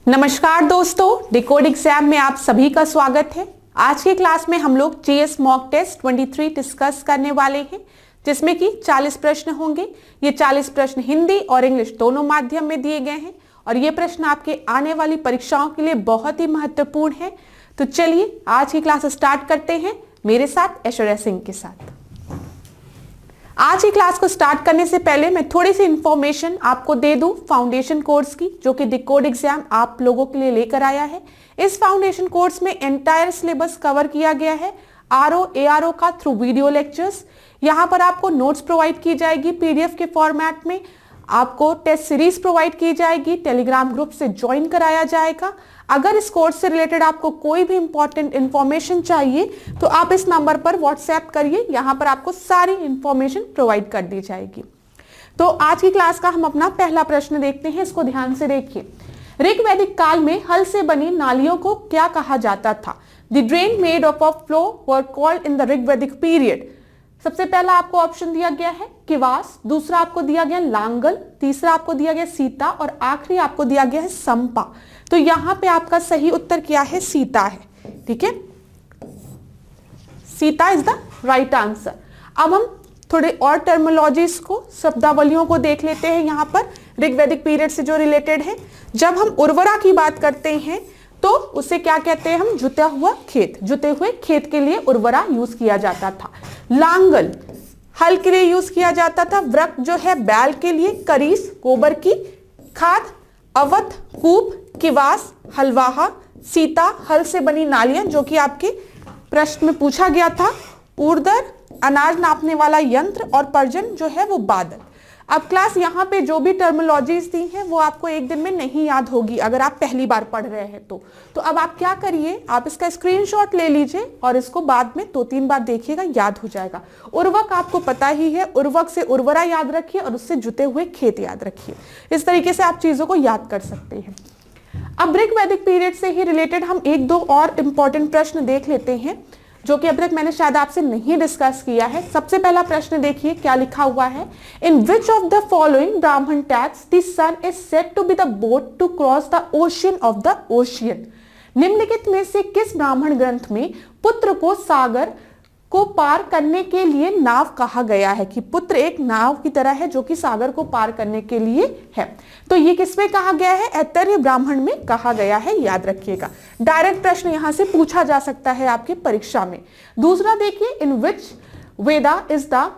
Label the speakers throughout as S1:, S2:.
S1: नमस्कार दोस्तों, decode exam में आप सभी का स्वागत है। आज की क्लास में हम लोग जीएस मॉक टेस्ट 23 डिस्कस करने वाले हैं, जिसमें कि 40 प्रश्न होंगे। ये 40 प्रश्न हिंदी और इंग्लिश दोनों माध्यम में दिए गए हैं और ये प्रश्न आपके आने वाली परीक्षाओं के लिए बहुत ही महत्वपूर्ण है। तो चलिए आज की क्लास स्टार्ट करते हैं मेरे साथ, ऐश्वर्या सिंह के साथ। आज की क्लास को स्टार्ट करने से पहले मैं थोड़ी सी इंफॉर्मेशन आपको दे दूं फाउंडेशन कोर्स की, जो कि डिकोड एग्जाम आप लोगों के लिए लेकर आया है। इस फाउंडेशन कोर्स में एंटायर सिलेबस कवर किया गया है आरओ एआरओ का थ्रू वीडियो लेक्चर्स। यहाँ पर आपको नोट्स प्रोवाइड की जाएगी पीडीएफ के फॉर्मेट में, आपको टेस्ट सीरीज प्रोवाइड की जाएगी, टेलीग्राम ग्रुप से ज्वाइन कराया जाएगा। अगर इस कोर्स से रिलेटेड आपको कोई भी इंपॉर्टेंट इंफॉर्मेशन चाहिए तो आप इस नंबर पर व्हाट्सएप करिए, यहाँ पर आपको सारी इंफॉर्मेशन प्रोवाइड कर दी जाएगी। तो आज की क्लास का हम अपना पहला प्रश्न देखते हैं, इसको ध्यान से देखिए। ऋग्वैदिक काल में हल से बनी नालियों को क्या कहा जाता था? The drain made of a flow were called in the Rigvedic period. सबसे पहला आपको ऑप्शन दिया गया है किवास, दूसरा आपको दिया गया लांगल, तीसरा आपको दिया गया सीता और आखिरी आपको दिया गया है संपा। तो यहां पे आपका सही उत्तर क्या है? सीता है। ठीक है, Sita is the right answer. अब हम थोड़े और टर्मिनोलॉजीज को, शब्दावलियों को देख लेते हैं यहाँ पर ऋग्वैदिक पीरियड से जो रिलेटेड है। जब हम उर्वरा की बात करते हैं तो उसे क्या कहते हैं हम? जुता हुआ खेत। जुते हुए खेत के लिए उर्वरा यूज किया जाता था। लांगल हल के लिए यूज किया जाता था। वृक जो है बैल के लिए, करीस गोबर की खाद, अवध कूप, किवास हलवाहा, सीता हल से बनी नालियां, जो कि आपके प्रश्न में पूछा गया था, ऊर्ध्वर अनाज नापने वाला यंत्र और पर्जन जो है वो बादल। अब क्लास यहाँ पे जो भी टर्मिनोलॉजीज दी हैं वो आपको एक दिन में नहीं याद होगी अगर आप पहली बार पढ़ रहे हैं तो अब आप क्या करिए, आप इसका स्क्रीनशॉट ले लीजिए और इसको बाद में 2-3 बार देखिएगा, याद हो जाएगा। उर्वक आपको पता ही है, उर्वक से उर्वरा याद रखिए और उससे जुते हुए खेत याद रखिए। इस तरीके से आप चीजों को याद कर सकते हैं। अब ऋग्वैदिक पीरियड से ही रिलेटेड हम 1-2 और इंपॉर्टेंट प्रश्न देख लेते हैं, जो कि अब तक मैंने शायद आपसे नहीं डिस्कस किया है। सबसे पहला प्रश्न देखिए क्या लिखा हुआ है। In which of the following Brahmana text the sun is said to be the boat to cross the ocean of the ocean. निम्नलिखित में से किस ब्राह्मण ग्रंथ में पुत्र को सागर को पार करने के लिए नाव कहा गया है? कि पुत्र एक नाव की तरह है जो कि सागर को पार करने के लिए है। तो ये किसमें कहा गया है? ऐतरेय ब्राह्मण में कहा गया है, याद रखिएगा। डायरेक्ट प्रश्न यहां से पूछा जा सकता है आपकी परीक्षा में। दूसरा देखिए, in which Veda is the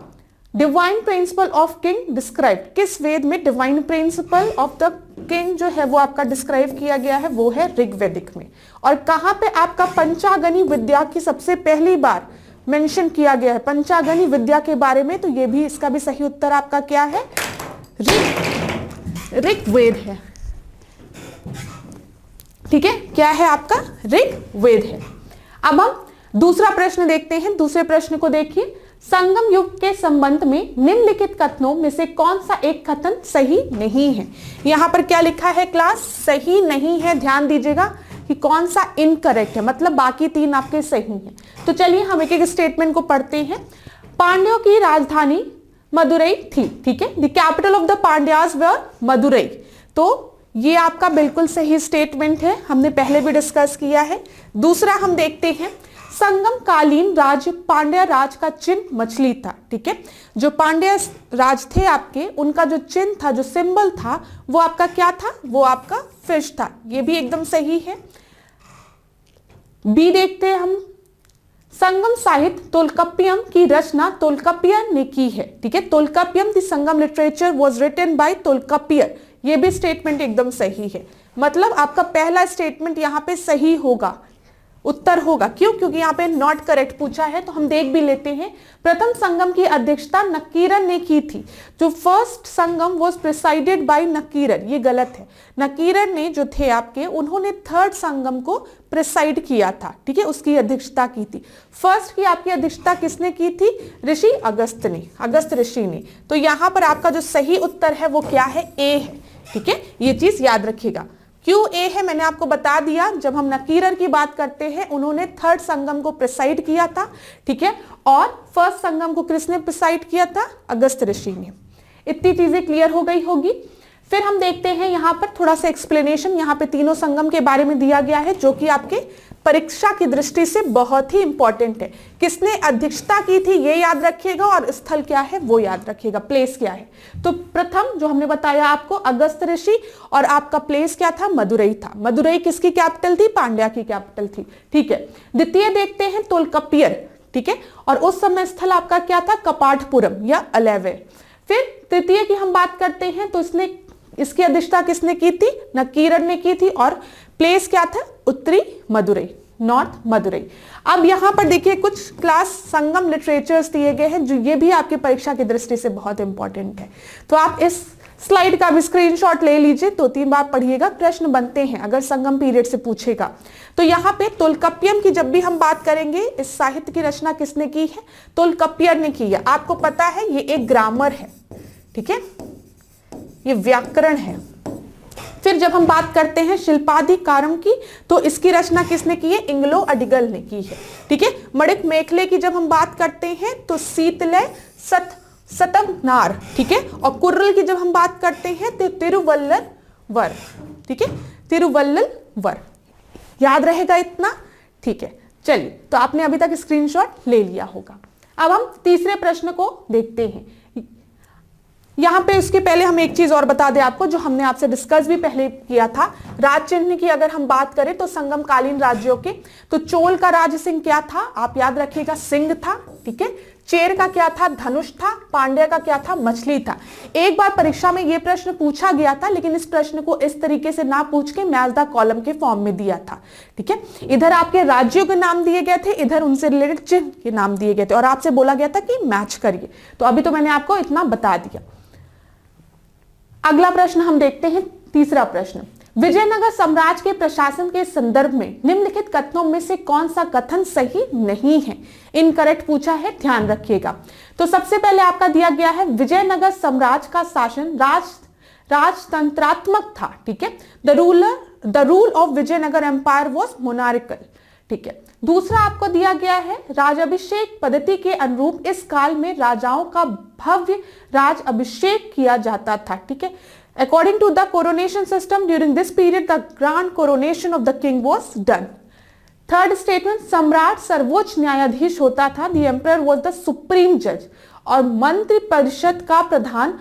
S1: divine principle of king describe. किस वेद में divine principle of the king जो है वो आपका डिस्क्राइब किया गया है? वो है ऋग्वैदिक में। और कहां पे आपका पंचागनी विद्या की सबसे पहली बार मेंशन किया गया है पंचागनी विद्या के बारे में? तो ये भी, इसका भी सही उत्तर आपका क्या है? ऋग्वेद है। ठीक है, क्या है आपका? ऋग्वेद है। अब हम दूसरा प्रश्न देखते हैं। दूसरे प्रश्न को देखिए, संगम युग के संबंध में निम्नलिखित कथनों में से कौन सा एक कथन सही नहीं है? यहां पर क्या लिखा है क्लास? सही नहीं है। ध्यान दीजिएगा कि कौन सा इनकरेक्ट है, मतलब बाकी 3 आपके सही हैं। तो चलिए हम एक एक स्टेटमेंट को पढ़ते हैं। पांड्यों की राजधानी मदुरई थी। ठीक है, the capital of the Pandyas were Madurai. तो ये आपका बिल्कुल सही स्टेटमेंट है, हमने पहले भी डिस्कस किया है। दूसरा हम देखते हैं, संगम कालीन राज पांड्या राज का चिन्ह मछली था। ठीक है, जो पांड्या राज थे आपके, उनका जो चिन्ह था, जो सिंबल था, वो आपका क्या था? वो आपका फिश था। ये भी एकदम सही है। बी देखते हैं हम, संगम साहित्य तोलकप्पियम की रचना तोलकप्पियर ने की है। ठीक है, Tolkappiyam the Sangam literature was written by Tolkappiyar. ये भी स्टेटमेंट एकदम सही है। मतलब आपका पहला स्टेटमेंट यहाँ पे सही होगा, उत्तर होगा। क्यों? क्योंकि यहाँ पे नॉट करेक्ट पूछा है। तो हम देख भी लेते हैं। प्रथम संगम की अध्यक्षता नकीरन ने की थी। जो first Sangam was presided by Nakkiran, ये गलत है। नकीरन ने जो थे आपके, उन्होंने थर्ड संगम को प्रिसाइड किया था। ठीक है, उसकी अध्यक्षता की थी। फर्स्ट की आपकी अध्यक्षता किसने की थी? ऋषि अगस्त ने, अगस्त ऋषि ने। तो यहाँ पर आपका जो सही उत्तर है वो क्या है? ए है। ठीक है, ये चीज याद रखिएगा। क्यों ए है मैंने आपको बता दिया। जब हम नकीरन की बात करते हैं, उन्होंने थर्ड संगम को प्रिसाइड किया था। ठीक है, और फर्स्ट संगम को किसने प्रिसाइड किया था? अगस्त ऋषि ने। इतनी चीजें क्लियर हो गई होगी। फिर हम देखते हैं यहाँ पर थोड़ा सा एक्सप्लेनेशन, यहाँ पे तीनों संगम के बारे में दिया गया है जो कि आपके परीक्षा की दृष्टि से बहुत ही इंपॉर्टेंट है। किसने अध्यक्षता की थी ये याद रखिएगा, और स्थल क्या है वो याद रखिएगा, प्लेस क्या है। तो प्रथम जो हमने बताया आपको अगस्त ऋषि, और आपका प्लेस क्या था, मदुरई था। मदुरई किसकी कैपिटल थी, पांड्या की कैपिटल थी, ठीक है। द्वितीय देखते हैं तोलकपियर, ठीक है, और उस समय स्थल आपका क्या था, कपाटपुरम या अलेवे। फिर तृतीय की हम बात करते हैं तो इसकी अध्यक्षता किसने की थी, नकीरन ने की थी, और प्लेस क्या था, उत्तरी मदुरई, नॉर्थ मदुरई। अब यहां पर देखिए कुछ क्लास संगम लिटरेचर्स दिए गए हैं जो ये भी आपकी परीक्षा की दृष्टि से बहुत इंपॉर्टेंट है। तो आप इस स्लाइड का भी स्क्रीनशॉट ले लीजिए, 2-3 बार पढ़िएगा, प्रश्न बनते हैं अगर संगम पीरियड से पूछेगा। तो यहाँ पे तोलकप्पियम की जब भी हम बात करेंगे, इस साहित्य की रचना किसने की है, तोलकप्पियर ने की है। आपको पता है ये एक ग्रामर है, ठीक है, ये व्याकरण है। फिर जब हम बात करते हैं शिल्पाधिकारम की, तो इसकी रचना किसने की है, इंग्लो अडिगल ने की है, ठीक है। मणिक मेखले की जब हम बात करते हैं तो शीतलय सतमनार, ठीक है। और कुर्रल की जब हम बात करते हैं तो तिरुवल्लर वर, ठीक है, तिरुवल्लर वर। याद रहेगा इतना, ठीक है। चलिए, तो आपने अभी तक स्क्रीनशॉट ले लिया होगा। अब हम तीसरे प्रश्न को देखते हैं। यहां पे इसके पहले हम एक चीज और बता दें आपको, जो हमने आपसे डिस्कस भी पहले किया था। राज चिन्ह की अगर हम बात करें तो संगम कालीन राज्यों के, तो चोल का राज सिंह क्या था, आप याद रखिएगा, सिंह था, ठीक है। चेर का क्या था, धनुष था। पांड्या का क्या था, मछली था। एक बार परीक्षा में यह प्रश्न पूछा गया था, लेकिन इस प्रश्न को इस तरीके से ना पूछ के मैच द कॉलम के फॉर्म में दिया था, ठीक है। इधर आपके राज्यों के नाम दिए गए थे, इधर उनसे रिलेटेड चिन्ह के नाम दिए गए थे, और आपसे बोला गया था कि मैच करिए। तो अभी तो मैंने आपको इतना बता दिया। अगला प्रश्न हम देखते हैं, तीसरा प्रश्न। विजयनगर साम्राज्य के प्रशासन के संदर्भ में निम्नलिखित कथनों में से कौन सा कथन सही नहीं है, इनकरेक्ट पूछा है, ध्यान रखिएगा। तो सबसे पहले आपका दिया गया है विजयनगर साम्राज्य का शासन राजतंत्रात्मक था, ठीक है। The rule of Vijayanagar empire was monarchal, ठीक है। दूसरा आपको दिया गया है राजाभिषेक पद्धति के अनुरूप इस काल में राजाओं का भव्य राज अभिषेक किया जाता था, ठीक है। According to the coronation system during this period, the grand coronation of the king was done. Third statement, सम्राट सर्वोच्च न्यायाधीश होता था, the emperor was the supreme judge, और मंत्री परिषद का प्रधान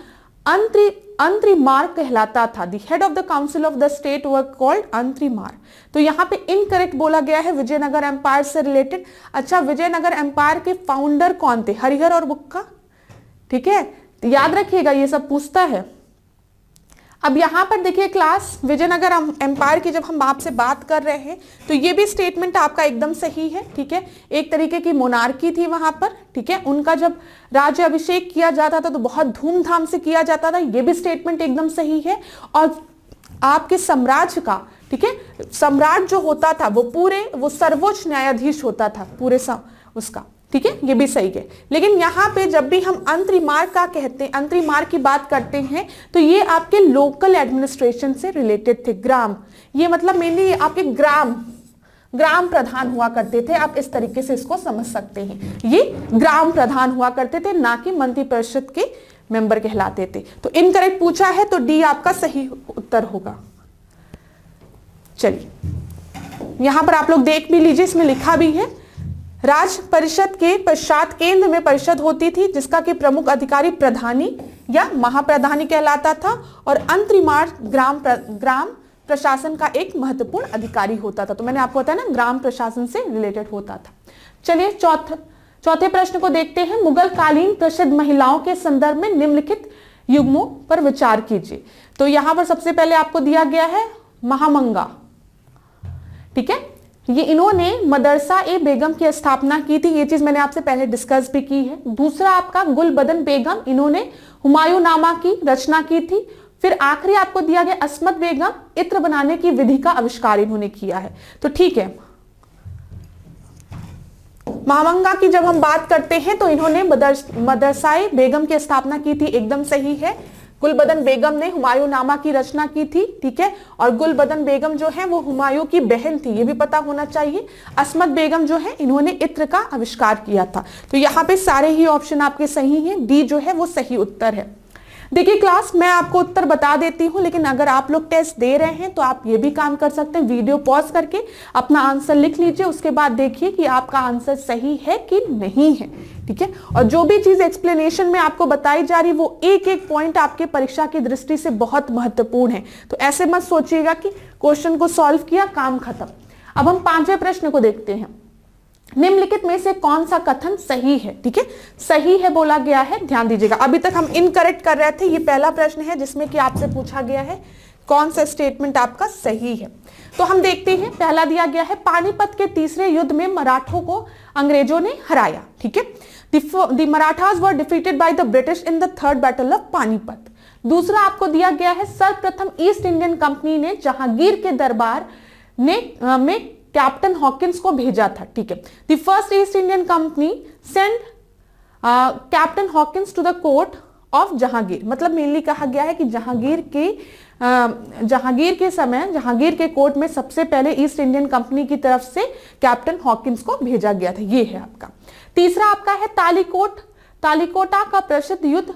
S1: अंतरिमार कहलाता था, the head of the council of the state were called अंतरिमार। तो यहाँ पे इनकरेक्ट बोला गया है विजयनगर एम्पायर से रिलेटेड। अच्छा, विजयनगर एम्पायर के फाउंडर कौन थे, हरिहर और बुक्का, ठीक है, याद रखिएगा, ये सब पूछता है। अब यहां पर देखिए क्लास, विजयनगर एम्पायर की जब हम आपसे बात कर रहे हैं तो ये भी स्टेटमेंट आपका एकदम सही है, ठीक है। एक तरीके की मोनार्की थी वहां पर, ठीक है। उनका जब राज्य अभिषेक किया जाता था तो बहुत धूमधाम से किया जाता था, ये भी स्टेटमेंट एकदम सही है। और आपके साम्राज्य का, ठीक है, सम्राट जो होता था वो सर्वोच्च न्यायाधीश होता था पूरे उसका, ठीक है, ये भी सही है। लेकिन यहाँ पे जब भी हम अंतरिमार का कहते हैं, अंतरिमार की बात करते हैं, तो ये आपके लोकल एडमिनिस्ट्रेशन से रिलेटेड थे। ग्राम, ये मतलब मेनली आपके ग्राम प्रधान हुआ करते थे, आप इस तरीके से इसको समझ सकते हैं। ये ग्राम प्रधान हुआ करते थे, ना कि मंत्री परिषद के मेंबर कहलाते थे। तो इनकरेक्ट पूछा है, तो डी आपका सही उत्तर होगा। चलिए, यहां पर आप लोग देख भी लीजिए, इसमें लिखा भी है, राज परिषद के पश्चात केंद्र में परिषद होती थी जिसका कि प्रमुख अधिकारी प्रधानी या महाप्रधानी कहलाता था, और अंतरिमार ग्राम प्रशासन का एक महत्वपूर्ण अधिकारी होता था। तो मैंने आपको बताया ना, ग्राम प्रशासन से रिलेटेड होता था। चलिए चौथे प्रश्न को देखते हैं। मुगल कालीन प्रसिद्ध महिलाओं के संदर्भ में निम्नलिखित युग्मों पर विचार कीजिए। तो यहां पर सबसे पहले आपको दिया गया है महामंगा, ठीक है, ये इन्होंने मदरसा ए बेगम की स्थापना की थी, ये चीज मैंने आपसे पहले डिस्कस भी की है। दूसरा आपका गुलबदन बेगम, इन्होंने हुमायूंनामा की रचना की थी। फिर आखिरी आपको दिया गया अस्मत बेगम, इत्र बनाने की विधि का आविष्कार इन्होंने किया है। तो ठीक है, महामंगा की जब हम बात करते हैं तो इन्होंने मदरसाए बेगम की स्थापना की थी, एकदम सही है। गुलबदन बेगम ने हुमायूंनामा की रचना की थी, ठीक है, और गुलबदन बेगम जो है वो हुमायूं की बहन थी, ये भी पता होना चाहिए। अस्मत बेगम जो है इन्होंने इत्र का आविष्कार किया था। तो यहाँ पे सारे ही ऑप्शन आपके सही हैं, डी जो है वो सही उत्तर है। देखिए क्लास, मैं आपको उत्तर बता देती हूं, लेकिन अगर आप लोग टेस्ट दे रहे हैं तो आप ये भी काम कर सकते हैं, वीडियो पॉज करके अपना आंसर लिख लीजिए, उसके बाद देखिए कि आपका आंसर सही है कि नहीं है। ठीक है, और जो भी चीज एक्सप्लेनेशन में आपको बताई जा रही वो एक एक पॉइंट आपके परीक्षा की दृष्टि से बहुत महत्वपूर्ण है। तो ऐसे मत सोचिएगा कि क्वेश्चन को सॉल्व किया, काम खत्म। अब हम 5वें प्रश्न को देखते हैं। निम्नलिखित में से कौन सा कथन सही है? ठीक है, सही है बोला गया है, ध्यान दीजिएगा। अभी तक हम इनकरेक्ट कर रहे थे, ये पहला प्रश्न है जिसमें कि आपसे पूछा गया है कौन सा स्टेटमेंट आपका सही है। तो हम देखते हैं, पहला दिया गया है पानीपत के तीसरे युद्ध में मराठों को अंग्रेजों ने हराया। ठीक है, the Marathas were defeated by the British in the third battle of Panipat. दूसरा आपको दिया गया है सर्वप्रथम ईस्ट इंडियन कंपनी ने जहांगीर के दरबार में कैप्टन हॉकिंस को भेजा था। ठीक है, the first East Indian Company send captain Hawkins to the court of Jahangir. मतलब मेनली कहा गया है कि जहांगीर के समय जहांगीर के कोर्ट में सबसे पहले ईस्ट इंडियन कंपनी की तरफ से कैप्टन हॉकिंस को भेजा गया था। ये है आपका। तीसरा आपका है तालिकोटा का प्रसिद्ध युद्ध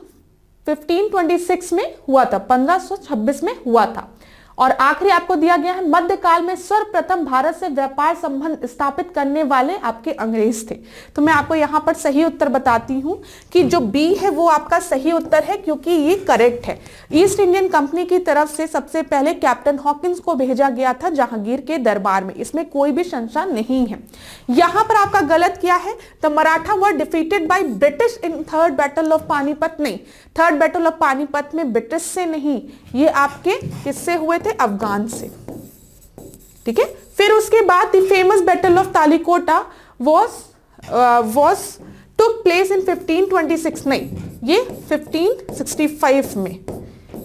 S1: 1526 में हुआ था, 1526 में हुआ था। और आखिरी आपको दिया गया है मध्यकाल में सर्वप्रथम भारत से व्यापार संबंध स्थापित करने वाले आपके अंग्रेज थे। तो मैं आपको यहां पर सही उत्तर बताती हूं कि जो बी है वो आपका सही उत्तर है, क्योंकि ये करेक्ट है। ईस्ट इंडियन कंपनी की तरफ से सबसे पहले कैप्टन हॉकिंस को भेजा गया था जहांगीर के दरबार में, इसमें कोई भी संशय नहीं है। यहां पर आपका गलत क्या है, the Maratha were defeated by British in third battle of Panipat. नहीं, थर्ड बैटल ऑफ पानीपत में ब्रिटिश से नहीं, ये आपके किससे हुए थे? अफगान से। ठीक है, फिर उसके बाद the famous battle of Talikota was took place in 1526। नहीं, ये 1565 में।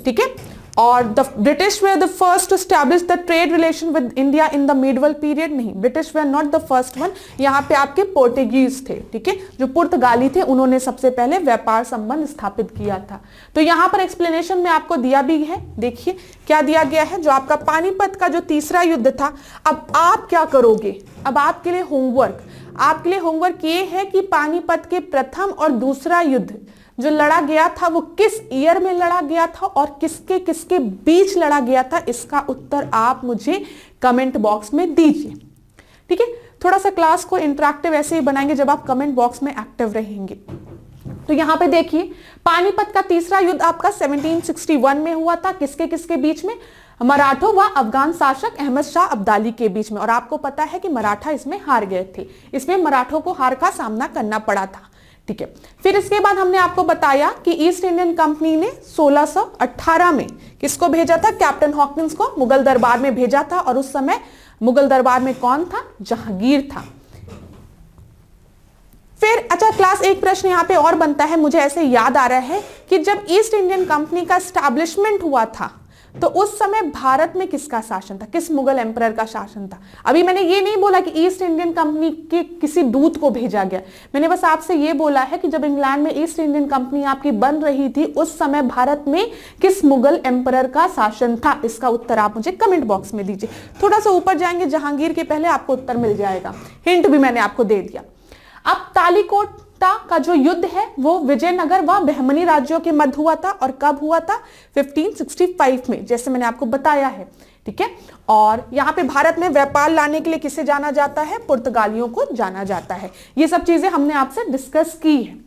S1: ठीक है, और the British were the first to establish the trade relation with India in the medieval period. नहीं, British were not the first one, यहाँ पे आपके पोर्टुगीज थे। ठीक है, जो पुर्तगाली थे, उन्होंने सबसे पहले व्यापार संबंध स्थापित किया था। तो यहाँ पर एक्सप्लेनेशन में आपको दिया भी है, देखिए क्या दिया गया है। जो आपका पानीपत का जो तीसरा युद्ध था, अब आप क्या करोगे? अब आपके लिए होमवर्क ये है कि पानीपत के प्रथम और दूसरा युद्ध जो लड़ा गया था वो किस ईयर में लड़ा गया था और किसके किसके बीच लड़ा गया था, इसका उत्तर आप मुझे कमेंट बॉक्स में दीजिए। ठीक है, थोड़ा सा क्लास को इंटरेक्टिव ऐसे ही बनाएंगे जब आप कमेंट बॉक्स में एक्टिव रहेंगे। तो यहां पे देखिए, पानीपत का तीसरा युद्ध आपका 1761 में हुआ था। किसके किसके बीच में? मराठों व अफगान शासक अहमद शाह अब्दाली के बीच में। और आपको पता है कि मराठा इसमें हार गए थे, इसमें मराठों को हार का सामना करना पड़ा था। ठीक है, फिर इसके बाद हमने आपको बताया कि ईस्ट इंडियन कंपनी ने 1618 में किसको भेजा था? कैप्टन हॉकिंस को मुगल दरबार में भेजा था। और उस समय मुगल दरबार में कौन था? जहांगीर था। फिर अच्छा क्लास, एक प्रश्न यहाँ पे और बनता है, मुझे ऐसे याद आ रहा है कि जब ईस्ट इंडियन कंपनी का एस्टैब्लिशमेंट हुआ था तो उस समय भारत में किसका शासन था? किस मुगल एम्परर का शासन था? अभी मैंने ये नहीं बोला कि ईस्ट इंडियन कंपनी के किसी दूत को भेजा गया, मैंने बस आपसे ये बोला है कि जब इंग्लैंड में ईस्ट इंडियन कंपनी आपकी बन रही थी उस समय भारत में किस मुगल एम्परर का शासन था? इसका उत्तर आप मुझे कमेंट बॉक्स में दीजिए। थोड़ा सा ऊपर जाएंगे, जहांगीर के पहले आपको उत्तर मिल जाएगा, हिंट भी मैंने आपको दे दिया। अब तालिकोटा का जो युद्ध है वो विजयनगर व बहमनी राज्यों के मध्य हुआ था। और कब हुआ था? 1565 में, जैसे मैंने आपको बताया है। ठीक है, और यहाँ पे भारत में व्यापार लाने के लिए किसे जाना जाता है? पुर्तगालियों को जाना जाता है। ये सब चीजें हमने आपसे डिस्कस की है।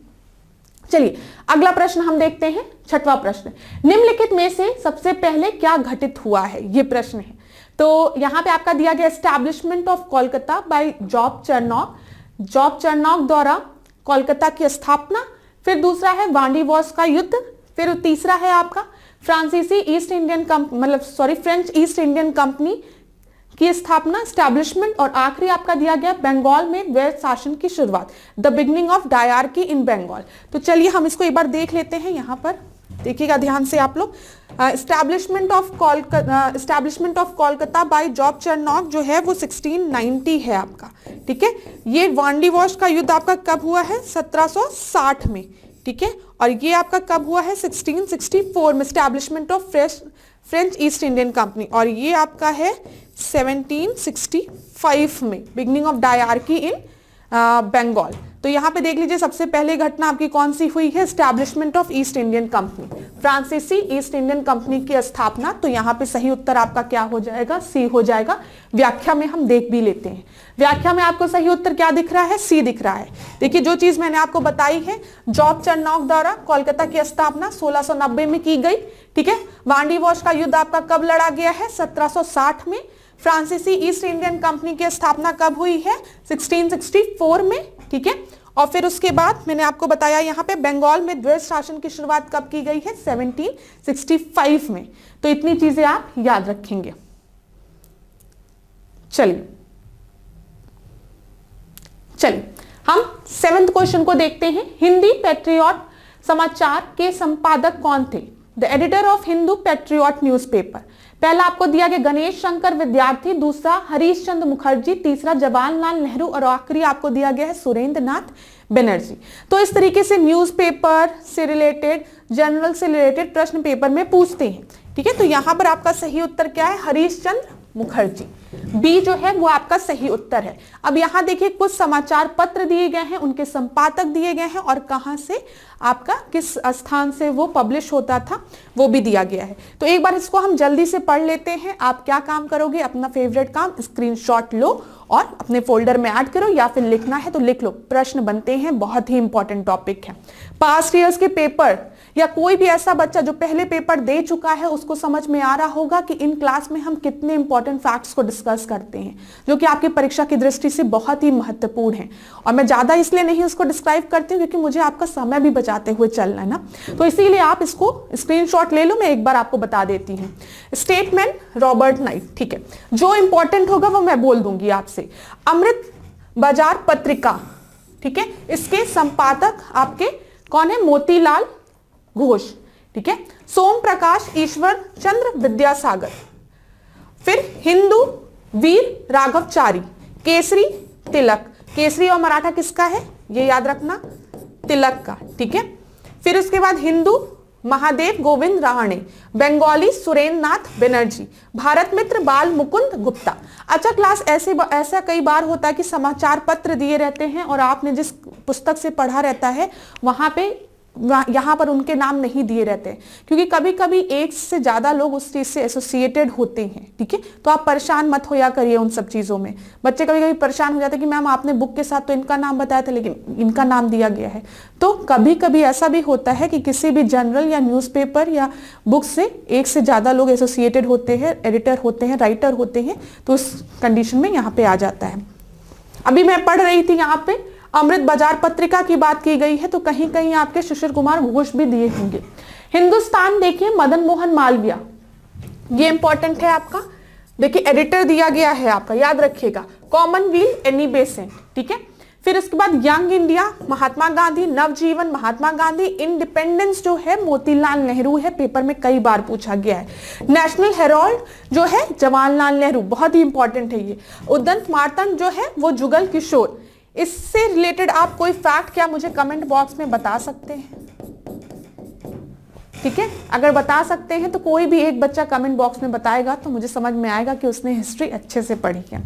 S1: चलिए अगला प्रश्न हम देखते हैं, 6वां प्रश्न। निम्नलिखित में से सबसे पहले क्या घटित हुआ है? ये प्रश्न है। तो यहाँ पे आपका दिया गया establishment of Kolkata by Job Charnock द्वारा कोलकाता की स्थापना। फिर दूसरा है वांडीवॉस का युद्ध। फिर तीसरा है आपका फ्रेंच ईस्ट इंडियन कंपनी की स्थापना, एस्टैब्लिशमेंट। और आखिरी आपका दिया गया बंगाल में वैध शासन की शुरुआत, द बिगनिंग ऑफ डायरकी इन बंगाल। तो चलिए हम इसको एक बार देख लेते हैं। यहाँ पर देखिएगा ध्यान से आप लोग। Establishment of Kolkata by Job Charnock जो है वो 1690 है आपका। ठीक है, ये वांडीवॉश का युद्ध आपका कब हुआ है? 1760 में। ठीक है, और ये आपका कब हुआ है? 1664 में, establishment of French east Indian company. और ये आपका है 1765 में, बिगनिंग ऑफ डायरकी इन बंगाल। तो यहाँ पे देख लीजिए सबसे पहले घटना आपकी कौन सी हुई है, establishment of east Indian company, फ्रांसीसी ईस्ट इंडियन कंपनी की स्थापना। तो यहाँ पे सही उत्तर आपका क्या हो जाएगा, सी हो जाएगा। व्याख्या में हम देख भी लेते हैं, व्याख्या में आपको सही उत्तर क्या दिख रहा है, सी दिख रहा है। देखिए जो चीज मैंने आपको बताई है, जॉब चरनॉक द्वारा कोलकाता की स्थापना 1690 में की गई, ठीक है। वांडी वॉश का युद्ध आपका कब लड़ा गया है, 1760 में। फ्रांसीसी ईस्ट इंडियन कंपनी की स्थापना कब हुई है, 1664 में, ठीक है। और फिर उसके बाद मैंने आपको बताया यहाँ पे बंगाल में द्वैत शासन की शुरुआत कब की गई है, 1765 में। तो इतनी चीजें आप याद रखेंगे। चलिए हम 7th क्वेश्चन को देखते हैं। हिंदी पैट्रियट समाचार के संपादक कौन थे, the editor of Hindu patriot newspaper. पहला आपको दिया गया गणेश शंकर विद्यार्थी, दूसरा हरीश चंद्र मुखर्जी, तीसरा जवाहरलाल नेहरू और आखिरी आपको दिया गया है सुरेंद्र नाथ बनर्जी। तो इस तरीके से न्यूज़पेपर से रिलेटेड, जनरल से रिलेटेड प्रश्न पेपर में पूछते हैं, ठीक है। तो यहां पर आपका सही उत्तर क्या है, हरीश चंद्र मुखर्जी, बी जो है वो आपका सही उत्तर है। अब यहां देखिए कुछ समाचार पत्र दिए गए हैं, उनके संपादक दिए गए हैं और कहां से आपका किस स्थान से वो पब्लिश होता था वो भी दिया गया है। तो एक बार इसको हम जल्दी से पढ़ लेते हैं। आप क्या काम करोगे, अपना फेवरेट काम स्क्रीनशॉट लो और अपने फोल्डर में ऐड करो, या फिर लिखना है तो लिख लो। प्रश्न बनते हैं, बहुत ही इंपॉर्टेंट टॉपिक है। पास्ट ईयर्स के पेपर या कोई भी ऐसा बच्चा जो पहले पेपर दे चुका है उसको समझ में आ रहा होगा कि इन क्लास में हम कितने इंपॉर्टेंट फैक्ट्स को डिस्कस करते हैं, जो कि आपकी परीक्षा की दृष्टि से बहुत ही महत्वपूर्ण है। और मैं ज्यादा इसलिए नहीं उसको डिस्क्राइब करती हूँ क्योंकि मुझे आपका समय भी बचाते हुए चलना है ना, तो इसीलिए आप इसको स्क्रीनशॉट ले लो। मैं एक बार आपको बता देती हूँ। स्टेटमेंट रॉबर्ट नाइट, ठीक है, जो इंपॉर्टेंट होगा वो मैं बोल दूंगी आपसे। अमृत बाजार पत्रिका, ठीक है, इसके संपादक आपके कौन है, मोतीलाल घोष, ठीक है। सोम प्रकाश ईश्वर चंद्र विद्यासागर, फिर हिंदू वीर राघवचारी, केसरी तिलक, केसरी और मराठा किसका है ये याद रखना, तिलक का, ठीक है। फिर उसके बाद हिंदू महादेव गोविंद राणे, बंगाली सुरेंद्र नाथ बनर्जी, भारत मित्र बाल मुकुंद गुप्ता। अच्छा क्लास, ऐसा कई बार होता है कि समाचार पत्र दिए रहते हैं और आपने जिस पुस्तक से पढ़ा रहता है वहां पे यहाँ पर उनके नाम नहीं दिए रहते, क्योंकि कभी कभी एक से ज्यादा लोग उस चीज से एसोसिएटेड होते हैं, ठीक है। तो आप परेशान मत होया करिए उन सब चीजों में। बच्चे कभी कभी परेशान हो जाते हैं कि मैम आपने बुक के साथ तो इनका नाम बताया था लेकिन इनका नाम दिया गया है। तो कभी कभी ऐसा भी होता है कि किसी भी जर्नल या न्यूज़पेपर या बुक से एक से ज्यादा लोग एसोसिएटेड होते हैं, एडिटर होते हैं, राइटर होते हैं, तो उस कंडीशन में यहाँ पे आ जाता है। अभी मैं पढ़ रही थी यहाँ पे अमृत बाजार पत्रिका की बात की गई है, तो कहीं कहीं आपके शिशिर कुमार घोष भी दिए होंगे। हिंदुस्तान देखिए मदन मोहन मालवीय, ये इंपॉर्टेंट है आपका। देखिए एडिटर दिया गया है आपका, याद रखिएगा, कॉमनवेल्थ एनी बेसेंट, ठीक है। फिर इसके बाद यंग इंडिया महात्मा गांधी, नवजीवन महात्मा गांधी, इंडिपेंडेंस जो है मोतीलाल नेहरू है, पेपर में कई बार पूछा गया है। नेशनल हेराल्ड जो है जवाहरलाल नेहरू, बहुत ही इंपॉर्टेंट है ये। उदंत मार्तंड जो है वो जुगल किशोर। इससे रिलेटेड आप कोई फैक्ट क्या मुझे कमेंट बॉक्स में बता सकते हैं, ठीक है। अगर बता सकते हैं तो कोई भी एक बच्चा कमेंट बॉक्स में बताएगा तो मुझे समझ में आएगा कि उसने हिस्ट्री अच्छे से पढ़ी है,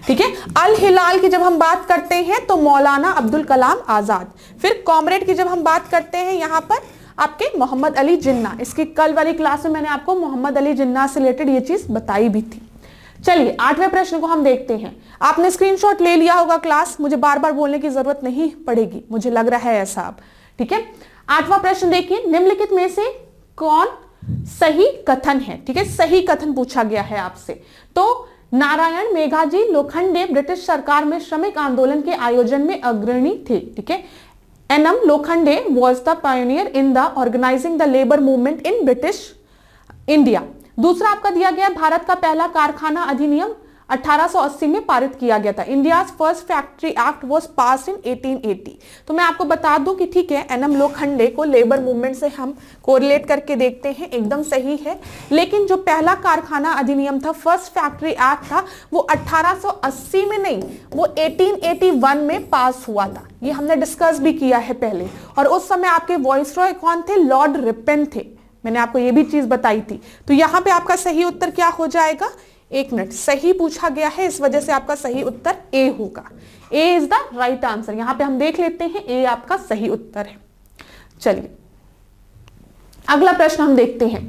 S1: ठीक है। अल हिलाल की जब हम बात करते हैं तो मौलाना अब्दुल कलाम आजाद। फिर कॉमरेड की जब हम बात करते हैं यहाँ पर आपके मोहम्मद अली जिन्ना। इसकी कल वाली क्लास में मैंने आपको मोहम्मद अली जिन्ना से रिलेटेड ये चीज बताई भी थी। चलिए 8वें प्रश्न को हम देखते हैं। आपने स्क्रीनशॉट ले लिया होगा क्लास, मुझे बार बार बोलने की जरूरत नहीं पड़ेगी, मुझे लग रहा है ऐसा अब, ठीक है। 8वां प्रश्न देखिए, निम्नलिखित में से कौन सही कथन है, ठीक है, सही कथन पूछा गया है आपसे। तो नारायण मेघाजी लोखंडे ब्रिटिश सरकार में श्रमिक आंदोलन के आयोजन में अग्रणी थे, ठीक है। N M Lokhande was the pioneer in the organizing the labour movement in British India. दूसरा आपका दिया गया, भारत का पहला कारखाना अधिनियम 1880 में पारित किया गया था। India's first factory act was passed in 1880। तो मैं आपको बता दूं कि ठीक है, एनएम लोखंडे को लेबर मूवमेंट से हम कोरिलेट करके देखते हैं, एकदम सही है। लेकिन जो पहला कारखाना अधिनियम था, फर्स्ट फैक्ट्री एक्ट था, वो 1880 में नहीं, वो 1881 में पास हुआ था। ये हमने डिस्कस भी किया है पहले। और उस समय आपके वॉइसरॉय कौन थे, लॉर्ड रिपेन थे। मैंने आपको ये भी चीज बताई थी। तो यहाँ पे आपका सही उत्तर क्या हो जाएगा, एक मिनट, सही पूछा गया है, इस वजह से आपका सही उत्तर ए होगा। ए इज द राइट आंसर। यहां पे हम देख लेते हैं, ए आपका सही उत्तर है। चलिए अगला प्रश्न हम देखते हैं।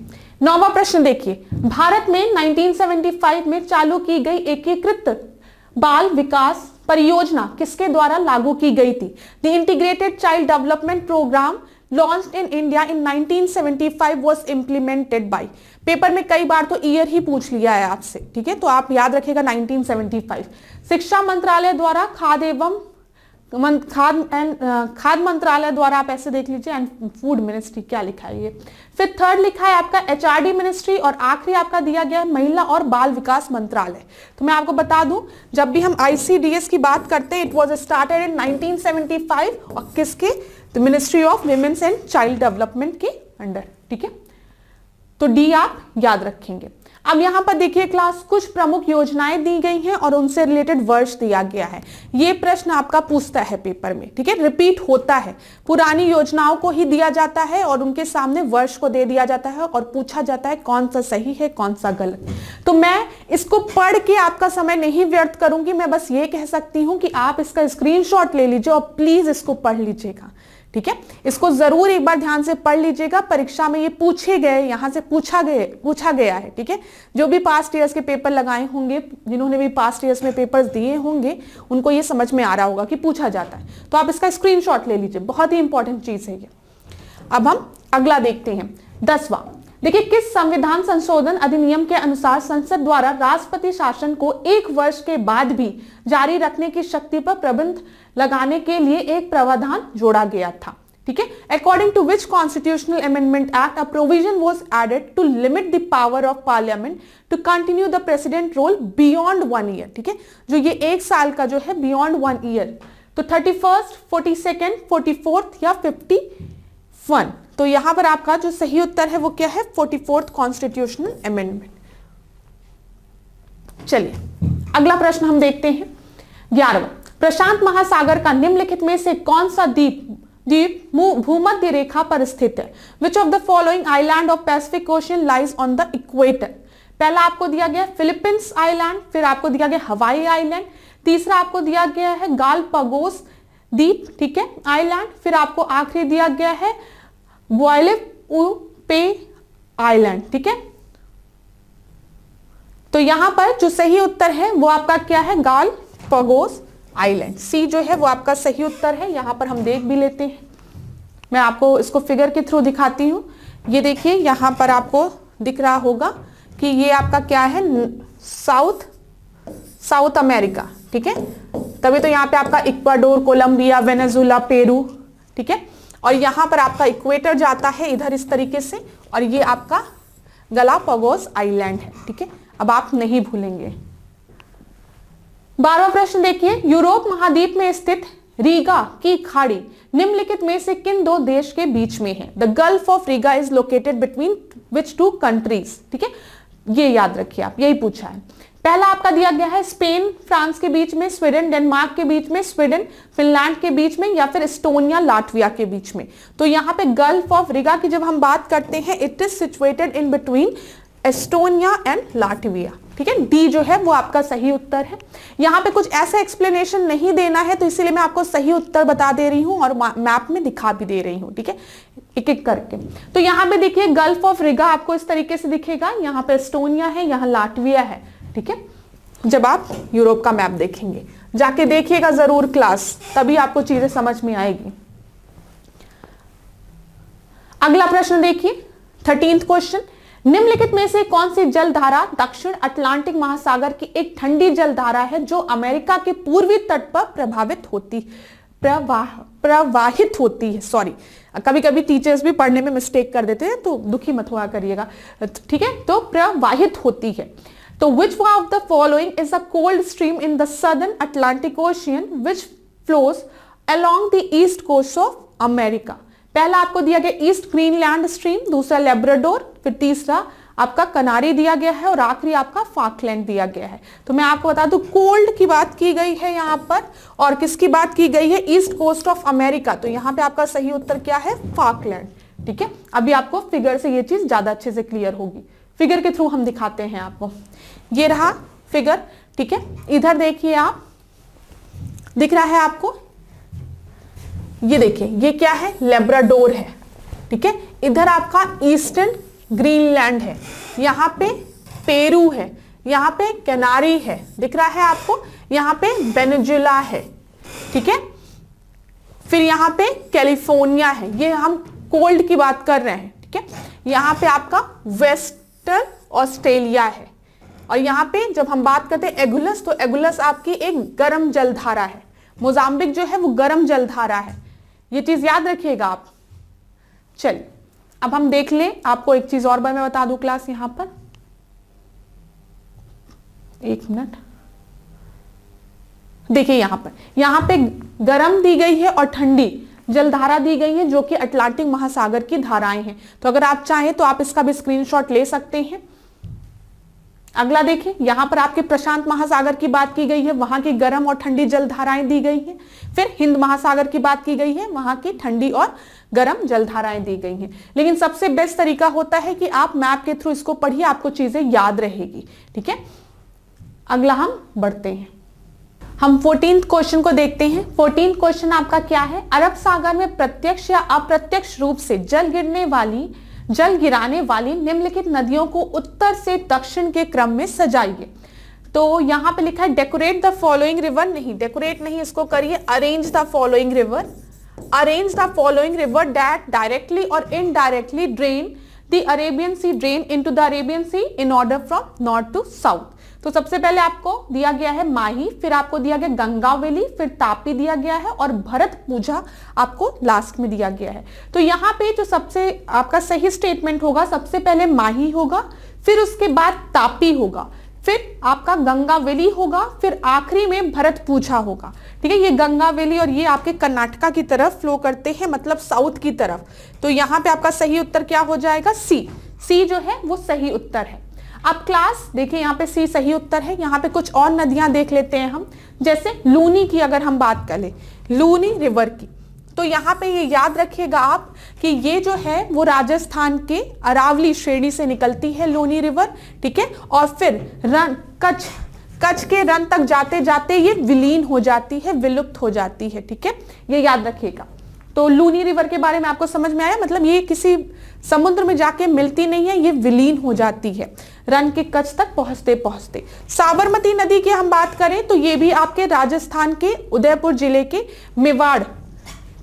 S1: 9वां प्रश्न देखिए, भारत में 1975 में चालू की गई एकीकृत बाल विकास परियोजना किसके द्वारा लागू की गई थी? The integrated child development programme launched in India in 1975 was implemented by. पेपर में कई बार तो ईयर ही पूछ लिया है आपसे, ठीक है, तो आप याद रखिएगा 1975। शिक्षा मंत्रालय द्वारा खाद्य मंत्रालय द्वारा, आप ऐसे देख लीजिए, एंड फूड मिनिस्ट्री, क्या लिखा है ये। फिर थर्ड लिखा है आपका एचआरडी मिनिस्ट्री, और आखिरी आपका दिया गया है महिला और बाल विकास मंत्रालय। तो मैं आपको बता दूं, जब भी हम आईसीडीएस की बात करते हैं, इट वाज स्टार्टेड इन 1975 और किसके? The ministry of women's and child development के अंडर, ठीक है। तो डी आप याद रखेंगे। अब यहां पर देखिए क्लास, कुछ प्रमुख योजनाएं दी गई हैं और उनसे रिलेटेड वर्ष दिया गया है। ये प्रश्न आपका पूछता है पेपर में, ठीक है, रिपीट होता है। पुरानी योजनाओं को ही दिया जाता है और उनके सामने वर्ष को दे दिया जाता है और पूछा जाता है कौन सा सही है कौन सा गलत। तो मैं इसको पढ़ के आपका समय नहीं व्यर्थ करूंगी, मैं बस ये कह सकती हूं कि आप इसका स्क्रीनशॉट ले लीजिए और प्लीज इसको पढ़ लीजिएगा, ठीक है। इसको जरूर एक बार ध्यान से पढ़ लीजिएगा, परीक्षा में ये पूछे गए, यहां से पूछा गया है, ठीक है। जो भी पास्ट ईयर्स के पेपर लगाए होंगे, जिन्होंने भी पास्ट ईयर्स में पेपर्स दिए होंगे, उनको ये समझ में आ रहा होगा कि पूछा जाता है। तो आप इसका स्क्रीनशॉट ले लीजिए, बहुत ही इंपॉर्टेंट चीज है ये। अब हम अगला देखते हैं, 10वां। देखिए, किस संविधान संशोधन अधिनियम के अनुसार संसद द्वारा राष्ट्रपति शासन को 1 वर्ष के बाद भी जारी रखने की शक्ति पर प्रतिबंध लगाने के लिए एक प्रावधान जोड़ा गया था, ठीक है। According to which constitutional amendment act a provision was added to limit the power of parliament to continue the president rule beyond 1 year, ठीक है। जो ये 1 साल का जो है बियॉन्ड 1 ईयर, तो 31st, 42nd, 44th या 51। तो यहां पर आपका जो सही उत्तर है वो क्या है? 44th constitutional amendment. चलिए अगला प्रश्न हम देखते हैं, 11वां। प्रशांत महासागर का निम्नलिखित में से कौन सा द्वीप भूमध्य रेखा पर स्थित है? Which of the following island of Pacific ocean lies on the equator? पहला आपको दिया गया फिलीपींस आइलैंड, फिर आपको दिया गया हवाई आइलैंड, तीसरा आपको दिया गया है गालपागोस द्वीप, ठीक है, आइलैंड, फिर आपको आखिरी दिया गया है ग्वादेलूपे आइलैंड, ठीक है। तो यहां पर जो सही उत्तर है वो आपका क्या है? गालपागोस आइलैंड, सी जो है वो आपका सही उत्तर है। यहां पर हम देख भी लेते हैं, मैं आपको इसको फिगर के थ्रू दिखाती हूं। ये देखिए यहां पर आपको दिख रहा होगा कि ये आपका क्या है? साउथ अमेरिका, ठीक है। तभी तो यहाँ पे आपका इक्वाडोर, कोलंबिया, वेनेजुला, पेरू, ठीक है। और यहां पर आपका इक्वेटर जाता है इधर इस तरीके से, और ये आपका गालापागोस आइलैंड है, ठीक है। अब आप नहीं भूलेंगे। 12वां प्रश्न देखिए, यूरोप महाद्वीप में स्थित रीगा की खाड़ी निम्नलिखित में से किन 2 देश के बीच में है? The gulf of Riga is located between which 2 countries, ठीक है। ये याद रखिए आप, यही पूछा है। पहला आपका दिया गया है स्पेन फ्रांस के बीच में, स्वीडन डेनमार्क के बीच में, स्वीडन फिनलैंड के बीच में, या फिर एस्टोनिया लाटविया के बीच में। तो यहाँ पे गल्फ ऑफ रीगा की जब हम बात करते हैं, it is situated in between Estonia and Latvia, ठीक है। डी जो है वो आपका सही उत्तर है। यहाँ पे कुछ ऐसा एक्सप्लेनेशन नहीं देना है, तो इसीलिए मैं आपको सही उत्तर बता दे रही हूँ और मैप में दिखा भी दे रही हूँ, ठीक है, एक एक करके। तो यहाँ पे देखिए गल्फ ऑफ रीगा आपको इस तरीके से दिखेगा, यहाँ पे एस्टोनिया है, यहाँ लाटविया है, ठीक है। जब आप यूरोप का मैप देखेंगे, जाके देखिएगा जरूर क्लास, तभी आपको चीजें समझ में आएगी। अगला प्रश्न देखिए, 13th क्वेश्चन, निम्नलिखित में से कौन सी जलधारा दक्षिण अटलांटिक महासागर की एक ठंडी जलधारा है जो अमेरिका के पूर्वी तट पर प्रवाहित होती है? सॉरी, कभी कभी टीचर्स भी पढ़ने में मिस्टेक कर देते हैं, तो दुखी मत हुआ करिएगा, ठीक है। तो प्रवाहित होती है। तो which one of the following is a cold stream in the southern Atlantic Ocean which flows along the east coast of America? पहला आपको दिया गया ईस्ट ग्रीनलैंड स्ट्रीम, दूसरा लेब्राडोर, फिर तीसरा आपका कनारी दिया गया है और आखिरी आपका फाकलैंड दिया गया है। तो मैं आपको बता दूं, कोल्ड की बात की गई है यहाँ पर, और किसकी बात की गई है? East coast of America. तो यहाँ पे आपका सही उत्तर क्या है? फाकलैंड, ठीक है। अभी आपको फिगर से ये चीज ज्यादा अच्छे से क्लियर होगी, फिगर के थ्रू हम दिखाते हैं आपको। ये रहा फिगर, ठीक है। इधर देखिए आप, दिख रहा है आपको, ये देखिए ये क्या है, लेब्राडोर है, ठीक है। इधर आपका ईस्टर्न ग्रीनलैंड है, यहाँ पे पेरू है, यहाँ पे कैनारी है, दिख रहा है आपको, यहाँ पे वेनेजुला है, ठीक है। फिर यहाँ पे कैलिफोर्निया है, ये हम कोल्ड की बात कर रहे हैं, ठीक है। यहाँ पे आपका वेस्टर्न ऑस्ट्रेलिया है, और यहाँ पे जब हम बात करते हैं एगुलस, तो एगुलस आपकी एक गर्म जलधारा है, मोजाम्बिक जो है वो गर्म जलधारा है, ये चीज याद रखिएगा आप। चलिए अब हम देख लें, आपको एक चीज और मैं बता दूं क्लास, यहां पर एक मिनट देखिए, यहां पे गर्म दी गई है और ठंडी जलधारा दी गई है, जो कि अटलांटिक महासागर की धाराएं हैं। तो अगर आप चाहें तो आप इसका भी स्क्रीनशॉट ले सकते हैं। अगला देखिए, यहां पर आपके प्रशांत महासागर की बात की गई है, वहां की गर्म और ठंडी जलधाराएं दी गई हैं। फिर हिंद महासागर की बात की गई है, वहां की ठंडी और गर्म जलधाराएं दी गई हैं। लेकिन सबसे बेस्ट तरीका होता है कि आप मैप के थ्रू इसको पढ़िए, आपको चीजें याद रहेगी, ठीक है। अगला हम बढ़ते हैं, हम 14th क्वेश्चन को देखते हैं। 14th क्वेश्चन आपका क्या है, अरब सागर में प्रत्यक्ष या अप्रत्यक्ष रूप से जल गिराने वाली निम्नलिखित नदियों को उत्तर से दक्षिण के क्रम में सजाइए। तो यहां पे लिखा है डेकोरेट द फॉलोइंग रिवर, नहीं डेकोरेट नहीं, इसको करिए arrange the following river, arrange the following river that directly और indirectly drain the Arabian Sea, drain into the Arabian Sea in order from north to south. तो सबसे पहले आपको दिया गया है माही, फिर आपको दिया गया गंगावेली, फिर तापी दिया गया है, और भरतपुझा आपको लास्ट में दिया गया है। तो यहाँ पे जो सबसे आपका सही स्टेटमेंट होगा, सबसे पहले माही होगा, फिर उसके बाद तापी होगा, फिर आपका गंगावेली होगा, फिर आखिरी में भरतपुझा होगा, ठीक है। ये गंगावेली और ये आपके कर्नाटका की तरफ फ्लो करते हैं, मतलब साउथ की तरफ। तो यहाँ पे आपका सही उत्तर क्या हो जाएगा, सी जो है वो सही उत्तर है। अब क्लास देखिए, यहाँ पे सी सही उत्तर है। यहाँ पे कुछ और नदियां देख लेते हैं हम, जैसे लूनी की अगर हम बात करें, लूनी रिवर की, तो यहाँ पे ये याद रखिएगा आप कि ये जो है वो राजस्थान के अरावली श्रेणी से निकलती है लूनी रिवर, ठीक है। और फिर कच्छ के रन तक जाते जाते ये विलीन हो जाती है, विलुप्त हो जाती है, ठीक है, ये याद रखिएगा। तो लूनी रिवर के बारे में आपको समझ में आया, मतलब ये किसी समुद्र में जाके मिलती नहीं है, ये विलीन हो जाती है रन के कच्छ तक पहुंचते पहुंचते। साबरमती नदी की हम बात करें तो ये भी आपके राजस्थान के उदयपुर जिले के मेवाड़